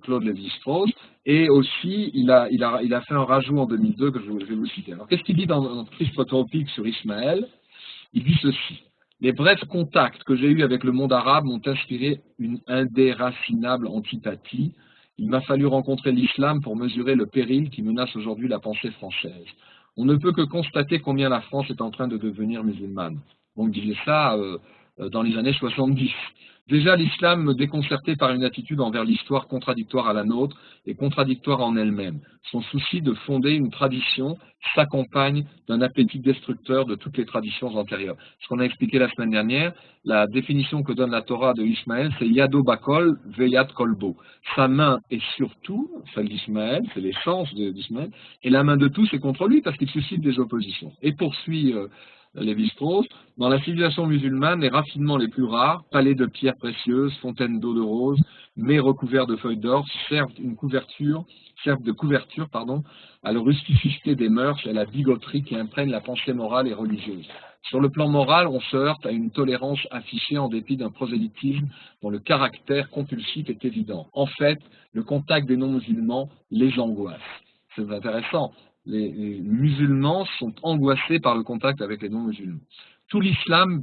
Claude Lévi-Strauss, et aussi il a fait un rajout en 2002 que je vais vous citer. Alors qu'est-ce qu'il dit dans Triste Tropique sur Ismaël? Il dit ceci: les brefs contacts que j'ai eus avec le monde arabe m'ont inspiré une indéracinable antipathie. Il m'a fallu rencontrer l'islam pour mesurer le péril qui menace aujourd'hui la pensée française. On ne peut que constater combien la France est en train de devenir musulmane. Donc, il disait ça dans les années 70. Déjà, l'islam me déconcertait par une attitude envers l'histoire contradictoire à la nôtre et contradictoire en elle-même. Son souci de fonder une tradition s'accompagne d'un appétit destructeur de toutes les traditions antérieures. Ce qu'on a expliqué la semaine dernière, la définition que donne la Torah de Ismaël, c'est Yado Bakol, Veyat Kolbo. Sa main est surtout, celle d'Ismaël, c'est l'essence d'Ismaël, et la main de tous est contre lui parce qu'il suscite des oppositions. Et poursuit Lévi-Strauss, dans la civilisation musulmane, les raffinements les plus rares, palais de pierres précieuses, fontaines d'eau de rose, mets recouverts de feuilles d'or, servent de couverture à la rusticité des mœurs et à la bigoterie qui imprègne la pensée morale et religieuse. Sur le plan moral, on se heurte à une tolérance affichée en dépit d'un prosélytisme dont le caractère compulsif est évident. En fait, le contact des non-musulmans les angoisse. C'est intéressant. Les musulmans sont angoissés par le contact avec les non-musulmans. Tout l'islam,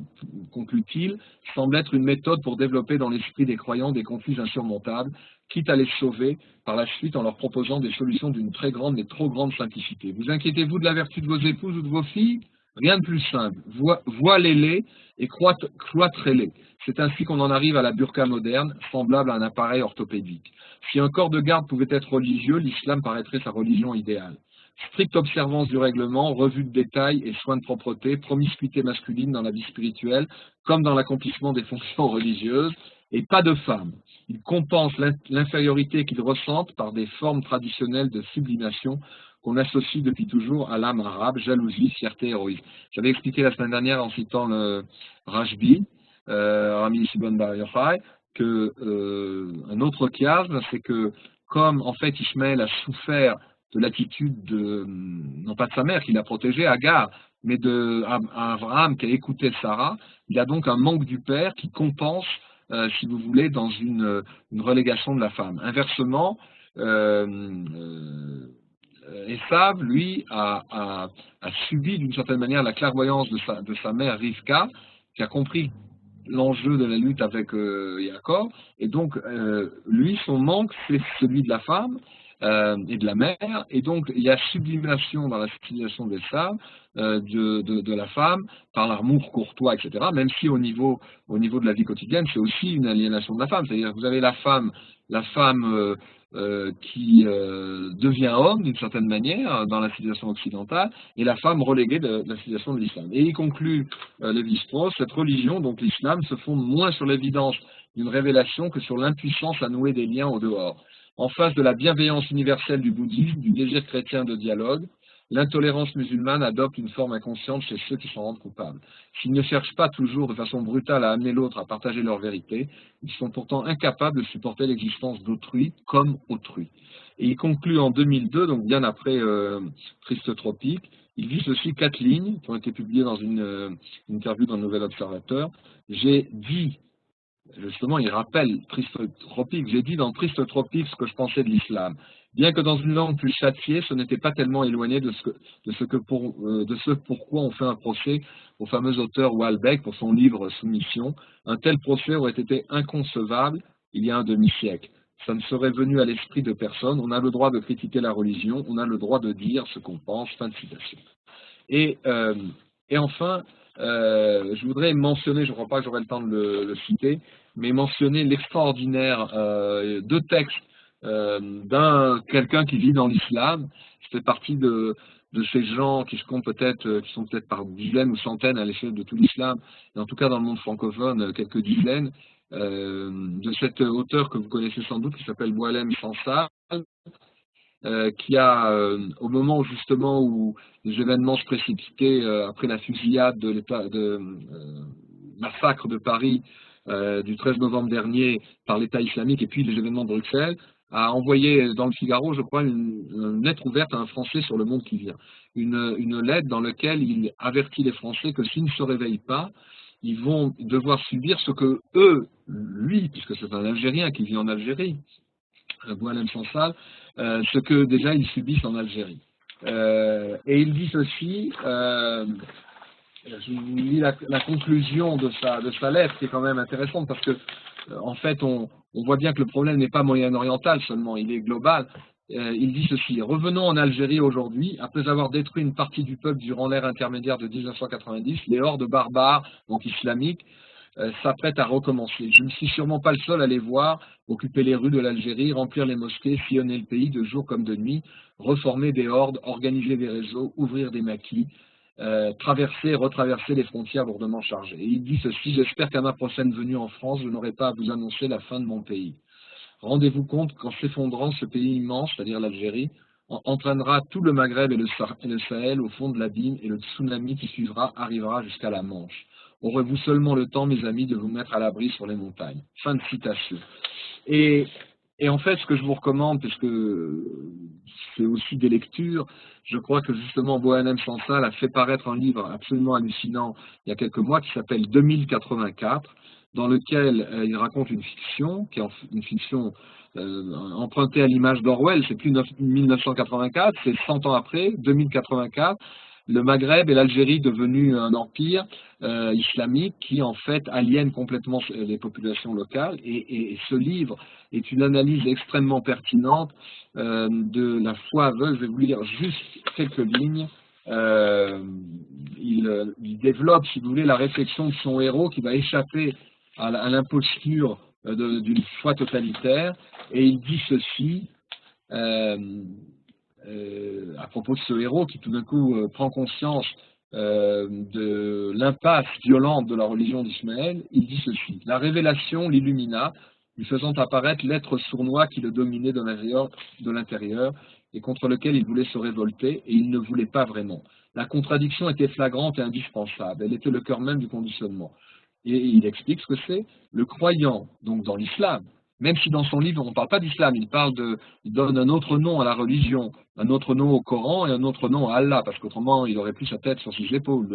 conclut-il, semble être une méthode pour développer dans l'esprit des croyants des conflits insurmontables, quitte à les sauver par la suite en leur proposant des solutions d'une très grande et trop grande simplicité. Vous inquiétez-vous de la vertu de vos épouses ou de vos filles? Rien de plus simple. Voilez-les et cloîtrez-les. C'est ainsi qu'on en arrive à la burqa moderne, semblable à un appareil orthopédique. Si un corps de garde pouvait être religieux, l'islam paraîtrait sa religion idéale. Stricte observance du règlement, revue de détails et soins de propreté, promiscuité masculine dans la vie spirituelle, comme dans l'accomplissement des fonctions religieuses, et pas de femmes. Ils compensent l'infériorité qu'ils ressentent par des formes traditionnelles de sublimation qu'on associe depuis toujours à l'âme arabe, jalousie, fierté, héroïsme. J'avais expliqué la semaine dernière en citant le Rajbi, Rami Shimon Bar Yochai, que un autre chiasme, c'est que comme en fait Ishmaël a souffert de l'attitude non pas de sa mère qui l'a protégé, Agar, mais d'Abraham qui a écouté Sarah, il y a donc un manque du père qui compense, si vous voulez, dans une relégation de la femme. Inversement, Esav, lui, a subi d'une certaine manière la clairvoyance de sa mère Rivka, qui a compris l'enjeu de la lutte avec Yaakov, et donc lui, son manque, c'est celui de la femme, et de la mère, et donc il y a sublimation dans la civilisation d'Esav de la femme par l'amour courtois, etc., même si au niveau de la vie quotidienne, c'est aussi une aliénation de la femme, c'est-à-dire que vous avez la femme qui devient homme d'une certaine manière dans la civilisation occidentale, et la femme reléguée de la civilisation de l'islam. Et il conclut Lévi-Strauss, cette religion, donc l'islam, se fonde moins sur l'évidence d'une révélation que sur l'impuissance à nouer des liens au dehors. En face de la bienveillance universelle du bouddhisme, du désir chrétien de dialogue, l'intolérance musulmane adopte une forme inconsciente chez ceux qui s'en rendent coupables. S'ils ne cherchent pas toujours de façon brutale à amener l'autre à partager leur vérité, ils sont pourtant incapables de supporter l'existence d'autrui comme autrui. Et il conclut en 2002, donc bien après Triste Tropique, il dit ceci, 4 lignes qui ont été publiées dans une interview dans le Nouvel Observateur. J'ai dit, justement, il rappelle Triste Tropique, j'ai dit dans Triste Tropique ce que je pensais de l'islam. Bien que dans une langue plus châtiée, ce n'était pas tellement éloigné de ce pourquoi on fait un procès au fameux auteur Houellebecq pour son livre Soumission. Un tel procès aurait été inconcevable il y a un demi-siècle. Ça ne serait venu à l'esprit de personne. On a le droit de critiquer la religion, on a le droit de dire ce qu'on pense. Fin de citation. Et enfin, je voudrais mentionner, je ne crois pas que j'aurai le temps de le citer, mais mentionner l'extraordinaire 2 textes d'un quelqu'un qui vit dans l'islam. Je fais partie de ces gens qui se comptent peut-être, qui sont peut-être par dizaines ou centaines à l'échelle de tout l'islam, et en tout cas dans le monde francophone, quelques dizaines, de cet auteur que vous connaissez sans doute, qui s'appelle Boualem Sansal, qui a, au moment justement où les événements se précipitaient après la fusillade de massacre de Paris du 13 novembre dernier par l'État islamique et puis les événements de Bruxelles, a envoyé dans le Figaro, je crois, une lettre ouverte à un Français sur le monde qui vient. Une lettre dans laquelle il avertit les Français que s'ils ne se réveillent pas, ils vont devoir subir ce que lui, puisque c'est un Algérien qui vit en Algérie, Boualem Sansal, ce que déjà ils subissent en Algérie. Et il dit ceci, je vous lis la conclusion de sa lettre, qui est quand même intéressante, parce que en fait, on voit bien que le problème n'est pas moyen-oriental seulement, il est global. Il dit ceci, revenons en Algérie aujourd'hui, après avoir détruit une partie du peuple durant l'ère intermédiaire de 1990, les hordes barbares, donc islamiques, s'apprêtent à recommencer. Je ne suis sûrement pas le seul à les voir, occuper les rues de l'Algérie, remplir les mosquées, sillonner le pays de jour comme de nuit, reformer des hordes, organiser des réseaux, ouvrir des maquis, traverser et retraverser les frontières lourdement chargées. Et il dit ceci, j'espère qu'à ma prochaine venue en France, je n'aurai pas à vous annoncer la fin de mon pays. Rendez-vous compte qu'en s'effondrant, ce pays immense, c'est-à-dire l'Algérie, entraînera tout le Maghreb et le Sahel au fond de l'abîme, et le tsunami qui suivra arrivera jusqu'à la Manche. Aurez-vous seulement le temps, mes amis, de vous mettre à l'abri sur les montagnes. Fin de citation. Et en fait, ce que je vous recommande, puisque c'est aussi des lectures, je crois que justement Boualem Sansal a fait paraître un livre absolument hallucinant il y a quelques mois qui s'appelle 2084, dans lequel il raconte une fiction, qui est une fiction empruntée à l'image d'Orwell. C'est plus 1984, c'est 100 ans après, 2084. Le Maghreb et l'Algérie devenus un empire islamique qui en fait aliène complètement les populations locales, et ce livre est une analyse extrêmement pertinente de la foi aveugle. Je vais vous lire juste quelques lignes. Il développe, si vous voulez, la réflexion de son héros qui va échapper à l'imposture d'une foi totalitaire, et il dit ceci à propos de ce héros qui tout d'un coup prend conscience de l'impasse violente de la religion d'Ismaël. Il dit ceci, la révélation l'illumina, lui faisant apparaître l'être sournois qui le dominait de l'intérieur et contre lequel il voulait se révolter, et il ne voulait pas vraiment. La contradiction était flagrante et indispensable, elle était le cœur même du conditionnement. Et il explique ce que c'est. Le croyant, donc dans l'islam, même si dans son livre on ne parle pas d'islam, il donne un autre nom à la religion, un autre nom au Coran et un autre nom à Allah, parce qu'autrement il aurait plus sa tête sur ses épaules.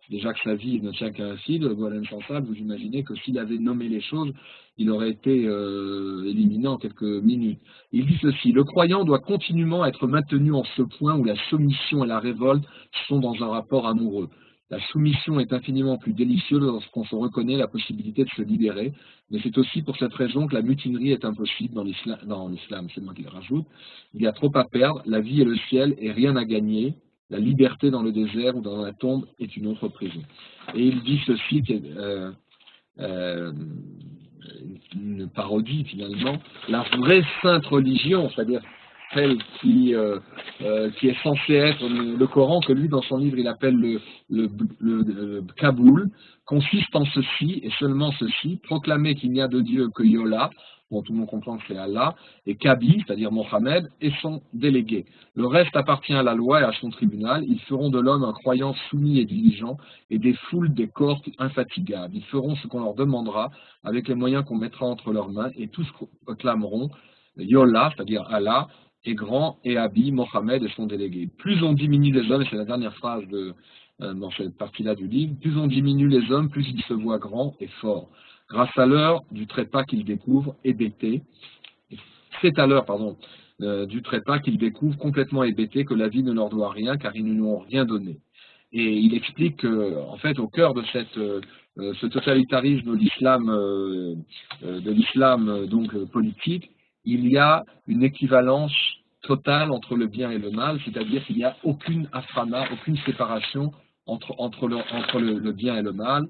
Déjà que sa vie ne tient qu'à un fil, Boualem Sansal, vous imaginez que s'il avait nommé les choses, il aurait été éliminé en quelques minutes. Il dit ceci, le croyant doit continuellement être maintenu en ce point où la soumission et la révolte sont dans un rapport amoureux. La soumission est infiniment plus délicieuse lorsqu'on se reconnaît la possibilité de se libérer, mais c'est aussi pour cette raison que la mutinerie est impossible dans l'islam, c'est moi qui le rajoute. Il y a trop à perdre, la vie est le ciel et rien à gagner, la liberté dans le désert ou dans la tombe est une autre prison. Et il dit ceci, qui est une parodie finalement, la vraie sainte religion, c'est-à-dire celle qui est censée être le Coran, que lui, dans son livre, il appelle le Kaboul, consiste en ceci, et seulement ceci, proclamer qu'il n'y a de Dieu que Yola, bon, tout le monde comprend que c'est Allah, et Kabi, c'est-à-dire Mohammed, et son délégué. Le reste appartient à la loi et à son tribunal. Ils feront de l'homme un croyant soumis et diligent, et des foules des corps infatigables. Ils feront ce qu'on leur demandera, avec les moyens qu'on mettra entre leurs mains, et tous proclameront Yola, c'est-à-dire Allah, est grand, et Abi, Mohammed, et son délégué. Plus on diminue les hommes, et c'est la dernière phrase dans cette partie-là du livre, plus on diminue les hommes, plus ils se voient grands et forts. Grâce à l'heure du trépas qu'ils découvrent, hébété, c'est à l'heure, du trépas qu'ils découvrent complètement hébété que la vie ne leur doit rien, car ils ne nous ont rien donné. Et il explique que, en fait, au cœur de ce totalitarisme de l'islam politique, il y a une équivalence totale entre le bien et le mal, c'est-à-dire qu'il n'y a aucune afrana, aucune séparation entre le bien et le mal.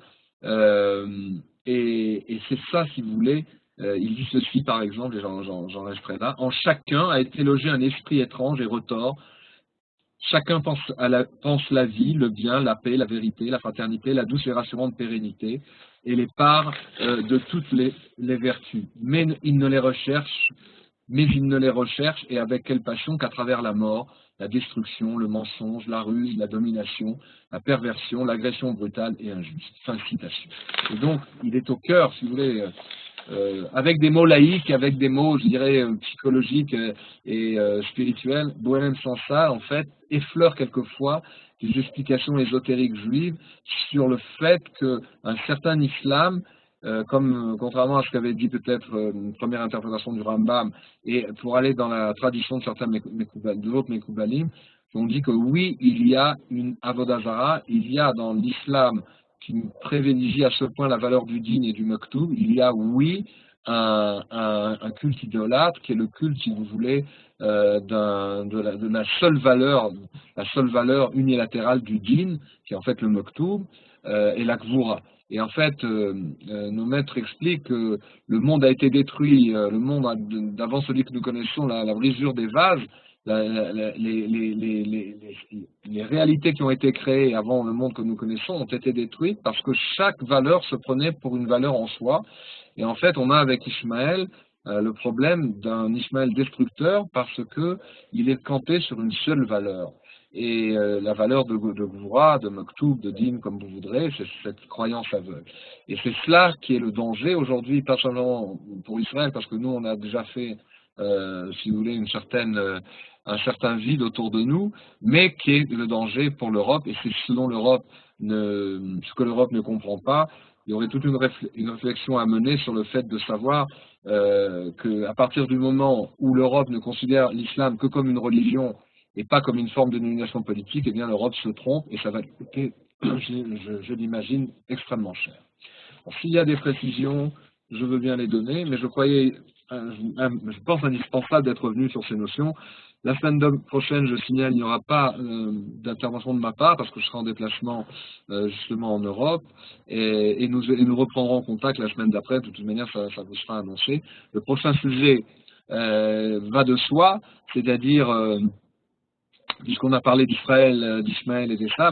Et c'est ça, si vous voulez, il dit ceci par exemple, et j'en resterai là, en chacun a été logé un esprit étrange et retors. Chacun pense la vie, le bien, la paix, la vérité, la fraternité, la douce et rassurante pérennité, et les parts de toutes les vertus. Mais il ne les recherche, et avec quelle passion qu'à travers la mort, la destruction, le mensonge, la ruse, la domination, la perversion, l'agression brutale et injuste. Fin de citation. Et donc, il est au cœur, si vous voulez, avec des mots laïques, avec des mots, je dirais, psychologiques et spirituels, Bouhelem Sansa, en fait, effleure quelquefois des explications ésotériques juives sur le fait qu'un certain islam, contrairement à ce qu'avait dit peut-être une première interprétation du Rambam, et pour aller dans la tradition de certains d'autres Mekoubalim, on dit que oui, il y a une Avodah Zarah, il y a dans l'islam qui privilégie à ce point la valeur du din et du maktoub, il y a, oui, un culte idolâtre qui est le culte, si vous voulez, de la seule valeur unilatérale du din, qui est en fait le maktoub, et la gvoura. Et en fait, nos maîtres expliquent que le monde a été détruit, le monde d'avant celui que nous connaissons, la brisure des vases, les réalités qui ont été créées avant le monde que nous connaissons ont été détruites parce que chaque valeur se prenait pour une valeur en soi. Et en fait, on a avec Ishmaël le problème d'un Ishmaël destructeur parce qu'il est campé sur une seule valeur. Et la valeur de Gvoura, de Maktoub, de Din, comme vous voudrez, c'est cette croyance aveugle. Et c'est cela qui est le danger aujourd'hui, pas seulement pour Israël, parce que nous, on a déjà fait, si vous voulez, un certain vide autour de nous, mais qui est le danger pour l'Europe, et c'est ce que l'Europe ne comprend pas. Il y aurait toute une réflexion à mener sur le fait de savoir qu'à partir du moment où l'Europe ne considère l'islam que comme une religion et pas comme une forme de domination politique, eh bien l'Europe se trompe et ça va coûter, je l'imagine, extrêmement cher. S'il y a des précisions, je veux bien les donner, mais je pense indispensable d'être revenu sur ces notions. La semaine prochaine, je signale, il n'y aura pas d'intervention de ma part parce que je serai en déplacement justement en Europe et nous reprendrons contact la semaine d'après. De toute manière, ça vous sera annoncé. Le prochain sujet va de soi, c'est-à-dire puisqu'on a parlé d'Israël, d'Ishmaël et des Slaves,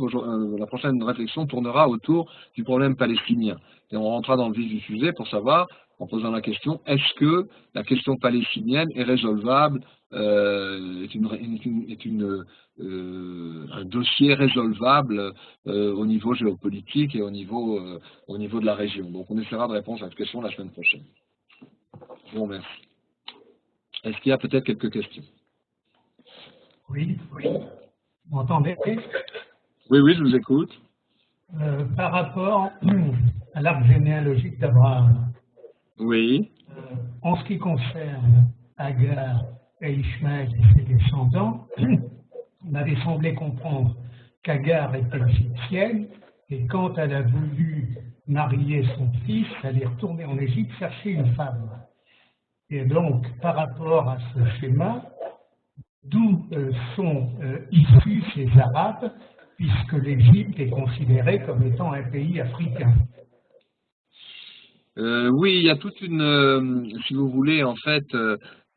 la prochaine réflexion tournera autour du problème palestinien. Et on rentrera dans le vif du sujet pour savoir, en posant la question, est-ce que la question palestinienne est résolvable, un dossier résolvable au niveau géopolitique et au niveau de la région. Donc on essaiera de répondre à cette question la semaine prochaine. Je vous remercie. Est-ce qu'il y a peut-être quelques questions? Oui. Vous m'entendez? Oui, je vous écoute. Par rapport à l'arbre généalogique d'Abraham, oui. En ce qui concerne Agar et Ishmaël et ses descendants, on avait semblé comprendre qu'Agar était égyptienne et quand elle a voulu marier son fils, elle est retournée en Égypte chercher une femme. Et donc, par rapport à ce schéma, d'où sont issus ces Arabes, puisque l'Égypte est considérée comme étant un pays africain. Oui, il y a toute une, si vous voulez, en fait,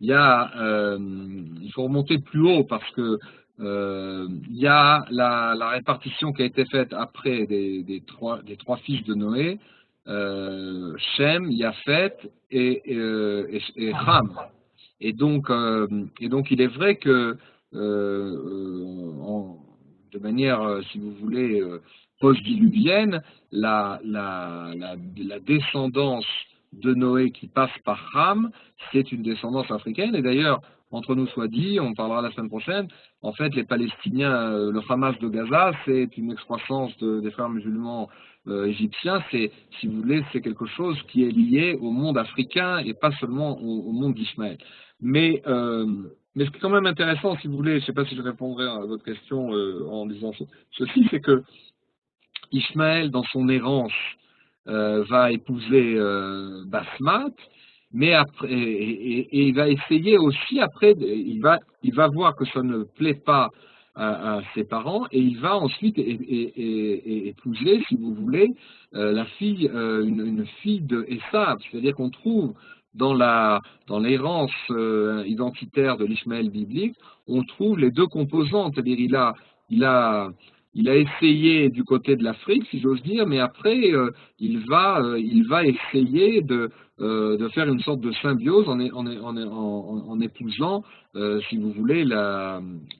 il faut remonter plus haut parce que il y a la répartition qui a été faite après des trois fils de Noé. Shem, Yafet et Ham. Et donc, il est vrai que, de manière, si vous voulez, post-diluvienne, la descendance de Noé qui passe par Ham, c'est une descendance africaine. Et d'ailleurs, entre nous soit dit, on parlera la semaine prochaine, en fait, les Palestiniens, le Hamas de Gaza, c'est une excroissance des frères musulmans égyptiens. C'est, si vous voulez, c'est quelque chose qui est lié au monde africain et pas seulement au monde d'Ismaël. Mais ce qui est quand même intéressant, si vous voulez, je ne sais pas si je répondrai à votre question en disant ceci, c'est que Ismaël, dans son errance, va épouser Basmat, mais après, et il va essayer aussi, après, il va voir que ça ne plaît pas à ses parents, et il va ensuite épouser, si vous voulez, la fille, une fille de Esav, c'est-à-dire qu'on trouve dans l'errance identitaire de l'Ishmaël biblique, on trouve les deux composantes, c'est-à-dire il a essayé du côté de l'Afrique, si j'ose dire, mais après, il va essayer de faire une sorte de symbiose en épousant, si vous voulez,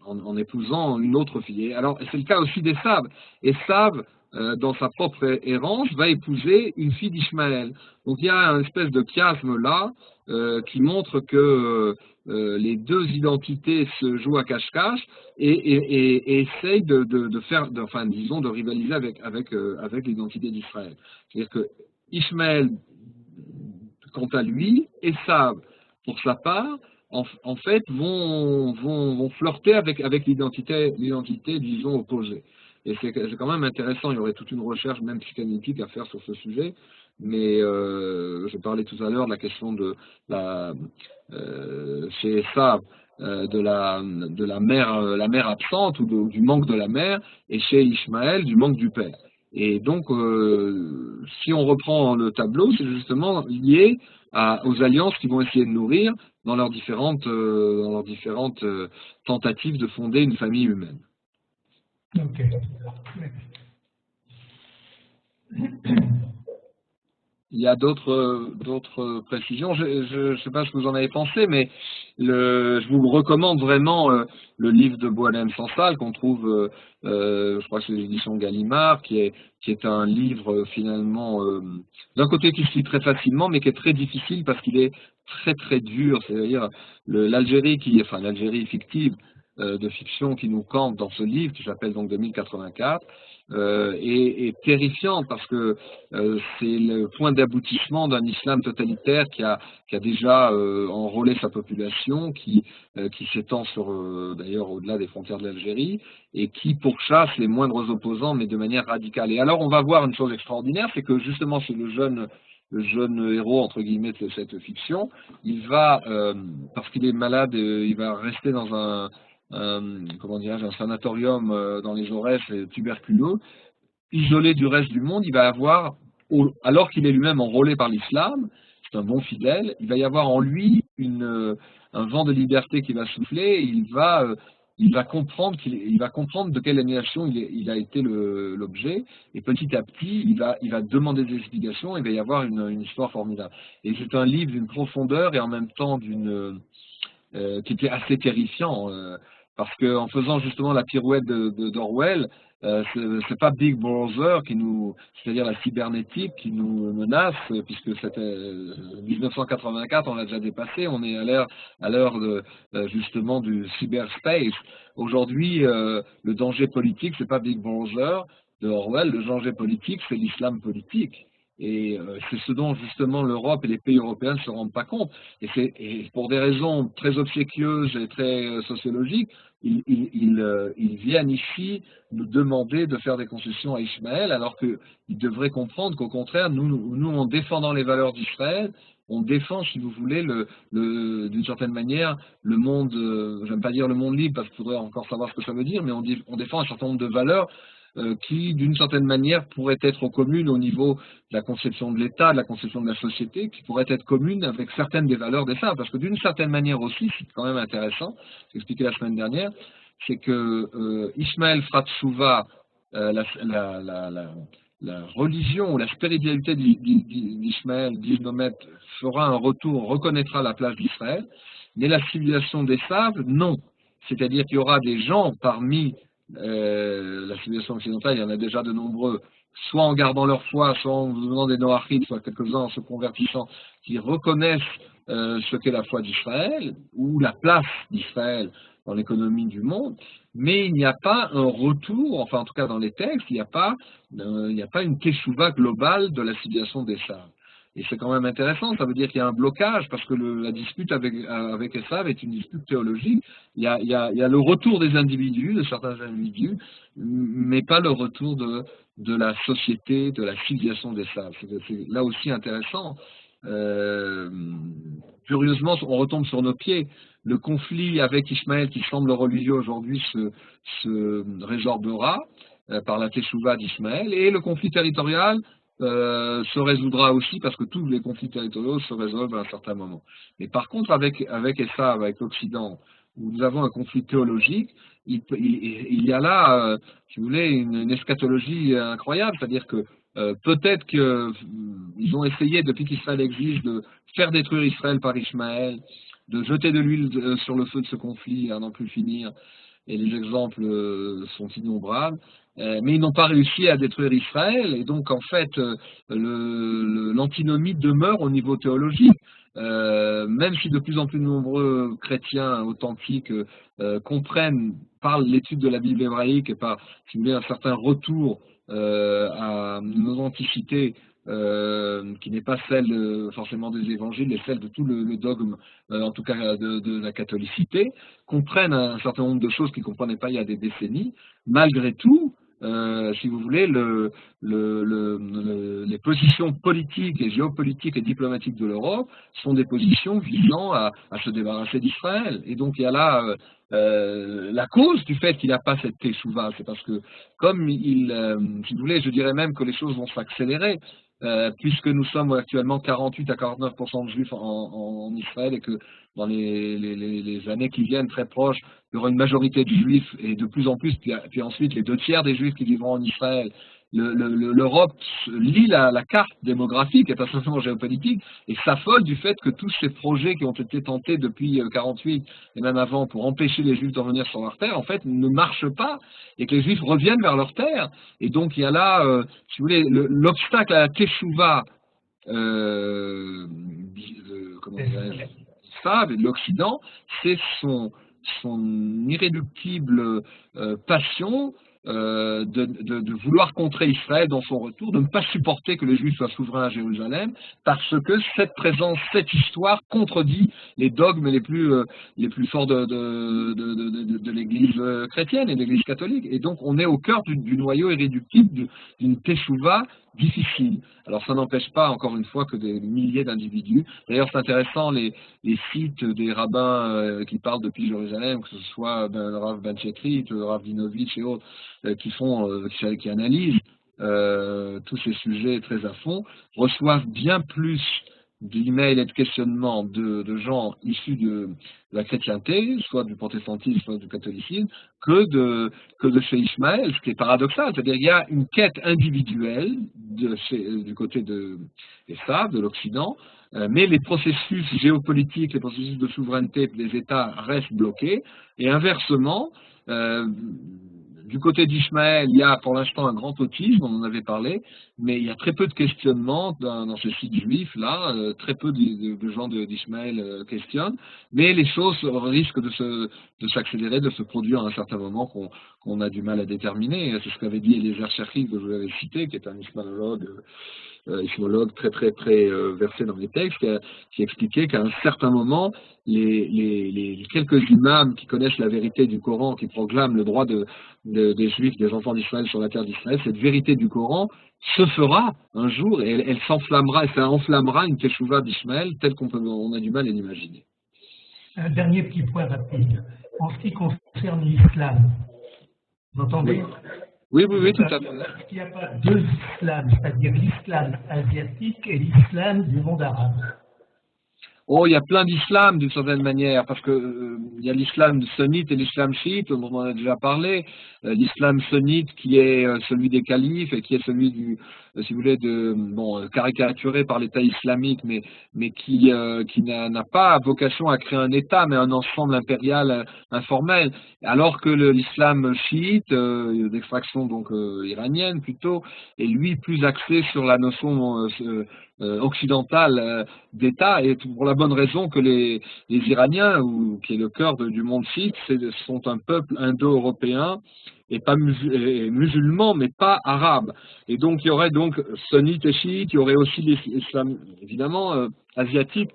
en épousant une autre fille. Alors, c'est le cas aussi d'Esav. Esav, dans sa propre errance, va épouser une fille d'Ishmaël. Donc, il y a une espèce de chiasme là qui montre que les deux identités se jouent à cache-cache et essayent de rivaliser avec l'identité d'Israël. C'est-à-dire que Ishmaël, quant à lui, Esav, pour sa part, en fait, vont flirter avec l'identité, disons, opposée. Et c'est quand même intéressant, il y aurait toute une recherche, même psychanalytique, à faire sur ce sujet. Mais je parlais tout à l'heure de la question de chez Esav, de la mère absente ou du manque de la mère, et chez Ishmaël, du manque du père. Et donc, si on reprend le tableau, c'est justement lié aux alliances qui vont essayer de nourrir dans leurs différentes tentatives de fonder une famille humaine. Ok. Il y a d'autres précisions. Je ne sais pas ce que vous en avez pensé, mais je vous recommande vraiment le livre de Boualem Sansal qu'on trouve, je crois que c'est l'édition Gallimard, qui est un livre finalement d'un côté qui se lit très facilement, mais qui est très difficile parce qu'il est très très dur. C'est-à-dire l'Algérie fictive de fiction qui nous campe dans ce livre, qui s'appelle donc 2084. Est terrifiante parce que c'est le point d'aboutissement d'un islam totalitaire qui a déjà enrôlé sa population, qui s'étend sur d'ailleurs au-delà des frontières de l'Algérie et qui pourchasse les moindres opposants mais de manière radicale. Et alors on va voir une chose extraordinaire, c'est que justement c'est le jeune héros entre guillemets de cette fiction, il va parce qu'il est malade, il va rester dans un sanatorium dans les Aurès tuberculeux, isolé du reste du monde. Il va avoir, alors qu'il est lui-même enrôlé par l'islam, c'est un bon fidèle, il va y avoir en lui un vent de liberté qui va souffler, et il va comprendre de quelle annihilation il a été l'objet, et petit à petit, il va demander des explications, il va y avoir une histoire formidable. Et c'est un livre d'une profondeur et en même temps qui était assez terrifiant, parce qu'en faisant justement la pirouette d'Orwell, c'est pas Big Brother c'est-à-dire la cybernétique qui nous menace, puisque c'était 1984, on l'a déjà dépassé, on est à l'heure justement du cyberspace. Aujourd'hui, le danger politique, c'est pas Big Brother de Orwell, le danger politique, c'est l'islam politique. Et c'est ce dont justement l'Europe et les pays européens ne se rendent pas compte. Et pour des raisons très obséquieuses et très sociologiques, ils viennent ici nous demander de faire des concessions à Ismaël, alors qu'ils devraient comprendre qu'au contraire, nous, en défendant les valeurs d'Israël, on défend, si vous voulez, d'une certaine manière, le monde, j'aime pas dire le monde libre, parce qu'il faudrait encore savoir ce que ça veut dire, mais on défend un certain nombre de valeurs qui, d'une certaine manière, pourraient être communes au niveau de la conception de l'État, de la conception de la société, qui pourraient être communes avec certaines des valeurs des saints. Parce que d'une certaine manière aussi, c'est quand même intéressant, j'ai expliqué la semaine dernière, c'est que Ishmaël fera tchouva, la religion, la spiritualité d'Ishmaël, d'Ishmael fera un retour, reconnaîtra la place d'Israël, mais la civilisation des Saves, non. C'est-à-dire qu'il y aura des gens parmi la civilisation occidentale, il y en a déjà de nombreux, soit en gardant leur foi, soit en devenant des Noachites, soit quelques-uns en se convertissant, qui reconnaissent ce qu'est la foi d'Israël, ou la place d'Israël dans l'économie du monde, mais il n'y a pas un retour, enfin en tout cas dans les textes, il n'y a pas une teshuva globale de la civilisation des Saves. Et c'est quand même intéressant, ça veut dire qu'il y a un blocage, parce que la dispute avec Esav est une dispute théologique. Il y a le retour des individus, de certains individus, mais pas le retour de la société, de la civilisation d'Esav. C'est là aussi intéressant. Curieusement, on retombe sur nos pieds. Le conflit avec Ishmaël, qui semble religieux aujourd'hui, se résorbera par la teshuva d'Ishmaël, et le conflit territorial se résoudra aussi, parce que tous les conflits territoriaux se résolvent à un certain moment. Mais par contre, avec Esav, avec l'Occident, où nous avons un conflit théologique, il y a là, si vous voulez, une eschatologie incroyable, c'est-à-dire que peut-être qu'ils ont essayé, depuis qu'Israël existe, de faire détruire Israël par Ishmaël, de jeter de l'huile sur le feu de ce conflit à n'en plus finir, et les exemples sont innombrables, mais ils n'ont pas réussi à détruire Israël, et donc en fait l'antinomie demeure au niveau théologique. Même si de plus en plus de nombreux chrétiens authentiques comprennent par l'étude de la Bible hébraïque et par, si vous voulez, un certain retour à une authenticité qui n'est pas celle forcément des évangiles, mais celle de tout le dogme, en tout cas de la catholicité, comprennent un certain nombre de choses qu'ils ne comprenaient pas il y a des décennies. Malgré tout, si vous voulez, les positions politiques et géopolitiques et diplomatiques de l'Europe sont des positions visant à se débarrasser d'Israël. Et donc il y a là la cause du fait qu'il n'y a pas cette teshuva, c'est parce que comme si vous voulez, je dirais même que les choses vont s'accélérer, puisque nous sommes actuellement 48 à 49% de juifs en Israël, et que dans les années qui viennent, très proches, il y aura une majorité de juifs, et de plus en plus, puis ensuite les 2/3 des juifs qui vivront en Israël. L'Europe lit la carte démographique et pas simplement géopolitique, et s'affole du fait que tous ces projets qui ont été tentés depuis 48 et même avant pour empêcher les juifs d'en venir sur leur terre, en fait, ne marchent pas, et que les juifs reviennent vers leur terre. Et donc il y a là, si vous voulez, l'obstacle à la teshuva de l'Occident, c'est son irréductible passion de vouloir contrer Israël dans son retour, de ne pas supporter que les Juifs soient souverains à Jérusalem, parce que cette présence, cette histoire contredit les dogmes les plus forts de l'Église chrétienne et de l'Église catholique. Et donc on est au cœur du noyau irréductible d'une teshuva difficile. Alors ça n'empêche pas, encore une fois, que des milliers d'individus. D'ailleurs, c'est intéressant, les sites des rabbins qui parlent depuis Jérusalem, que ce soit le Rav Ben Chekrit, le Rav Dinovitch et autres, qui analysent tous ces sujets très à fond, reçoivent bien plus d'emails et de questionnements de gens issus de la chrétienté, soit du protestantisme, soit du catholicisme, que de chez Ishmaël, ce qui est paradoxal. C'est-à-dire qu'il y a une quête individuelle du côté de Esav, de l'Occident, mais les processus géopolitiques, les processus de souveraineté des États restent bloqués, et inversement, du côté d'Ishmaël, il y a pour l'instant un grand autisme, on en avait parlé, mais il y a très peu de questionnements dans ces sites juifs, là, très peu de gens d'Ishmaël questionnent, mais les choses risquent de s'accélérer, de se produire à un certain moment qu'on a du mal à déterminer. C'est ce qu'avait dit Eliezer Cherchik, que je vous avais cité, qui est un islamologue très versé dans les textes, qui expliquait qu'à un certain moment, les quelques imams qui connaissent la vérité du Coran, qui proclament le droit des Juifs, des enfants d'Israël sur la terre d'Israël, cette vérité du Coran se fera un jour, et elle s'enflammera, et ça enflammera une teshuva d'Ishmaël telle qu'on a du mal à l'imaginer. Un dernier petit point rapide. En ce qui concerne l'islam, vous entendez ? Oui, tout à fait. Est-ce qu'il n'y a pas deux islams, c'est-à-dire l'islam asiatique et l'islam du monde arabe ? Oh, il y a plein d'islam d'une certaine manière, parce que il y a l'islam sunnite et l'islam chiite, dont on en a déjà parlé. L'islam sunnite qui est celui des califes et qui est celui du, si vous voulez, caricaturé par l'État islamique, mais qui n'a pas vocation à créer un État, mais un ensemble impérial informel. Alors que l'islam chiite, d'extraction donc iranienne plutôt, est lui plus axé sur la notion occidentale d'État, et pour la bonne raison que les Iraniens, qui est le cœur du monde chiite, sont un peuple indo-européen et pas musulman, mais pas arabe. Et donc il y aurait donc sunnite et chiite, il y aurait aussi l'islam évidemment asiatique,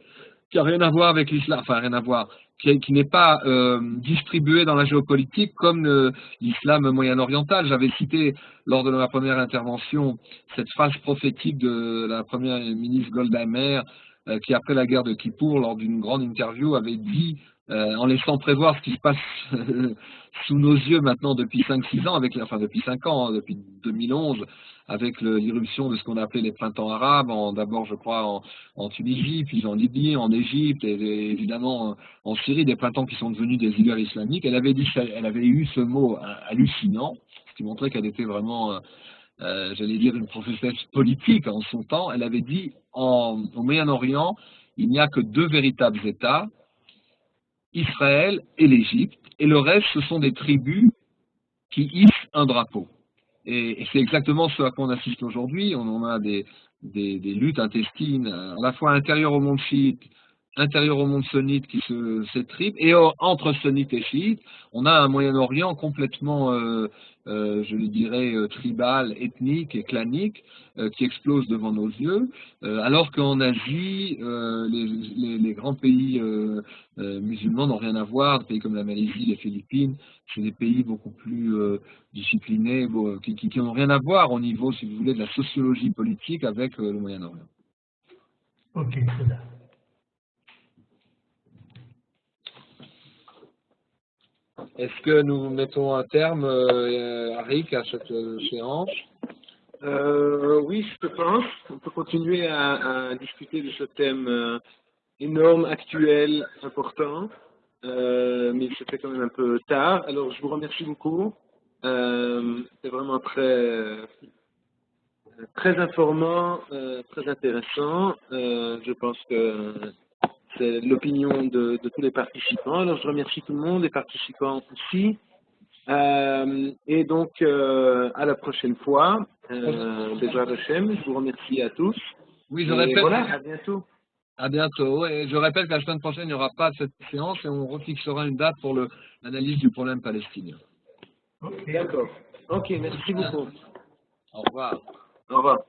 qui n'a rien à voir avec l'islam, enfin rien à voir, qui n'est pas distribué dans la géopolitique comme l'islam moyen-oriental. J'avais cité lors de ma première intervention cette phrase prophétique de la première ministre Golda Meir, qui après la guerre de Kippour, lors d'une grande interview, avait dit, en laissant prévoir ce qui se passe sous nos yeux maintenant depuis 5-6 ans, depuis 5 ans, depuis 2011, avec l'irruption de ce qu'on a appelé les printemps arabes, d'abord je crois en Tunisie, puis en Libye, en Égypte, et évidemment en Syrie, des printemps qui sont devenus des hivers islamiques. Elle avait eu ce mot hallucinant, ce qui montrait qu'elle était vraiment, j'allais dire, une prophétesse politique en son temps. Elle avait dit, au Moyen-Orient, il n'y a que 2 véritables États, Israël et l'Égypte, et le reste, ce sont des tribus qui hissent un drapeau. Et c'est exactement ce à quoi on assiste aujourd'hui. On a des luttes intestines, à la fois intérieures au monde chiite, intérieures au monde sunnite qui s'étripent, et entre sunnites et chiites, on a un Moyen-Orient complètement, je le dirais, tribal, ethnique et clanique, qui explose devant nos yeux, alors qu'en Asie, les grands pays musulmans n'ont rien à voir. Des pays comme la Malaisie, les Philippines, c'est des pays beaucoup plus disciplinés, qui n'ont rien à voir au niveau, si vous voulez, de la sociologie politique avec le Moyen-Orient. Ok, c'est là. Est-ce que nous mettons un terme, Arik, à cette séance? Oui, je pense. On peut continuer à discuter de ce thème énorme, actuel, important, mais il se fait quand même un peu tard. Alors, je vous remercie beaucoup. C'est vraiment très informant, très intéressant. Je pense que c'est l'opinion de tous les participants. Alors, je remercie tout le monde, les participants aussi. Et donc, à la prochaine fois. Bézard Hachem, je vous remercie à tous. Oui, je et répète. Voilà, à bientôt. À bientôt. Et je répète que la semaine prochaine, il n'y aura pas cette séance et on refixera une date pour l'analyse du problème palestinien. D'accord. Ok, merci beaucoup. Au revoir. Au revoir.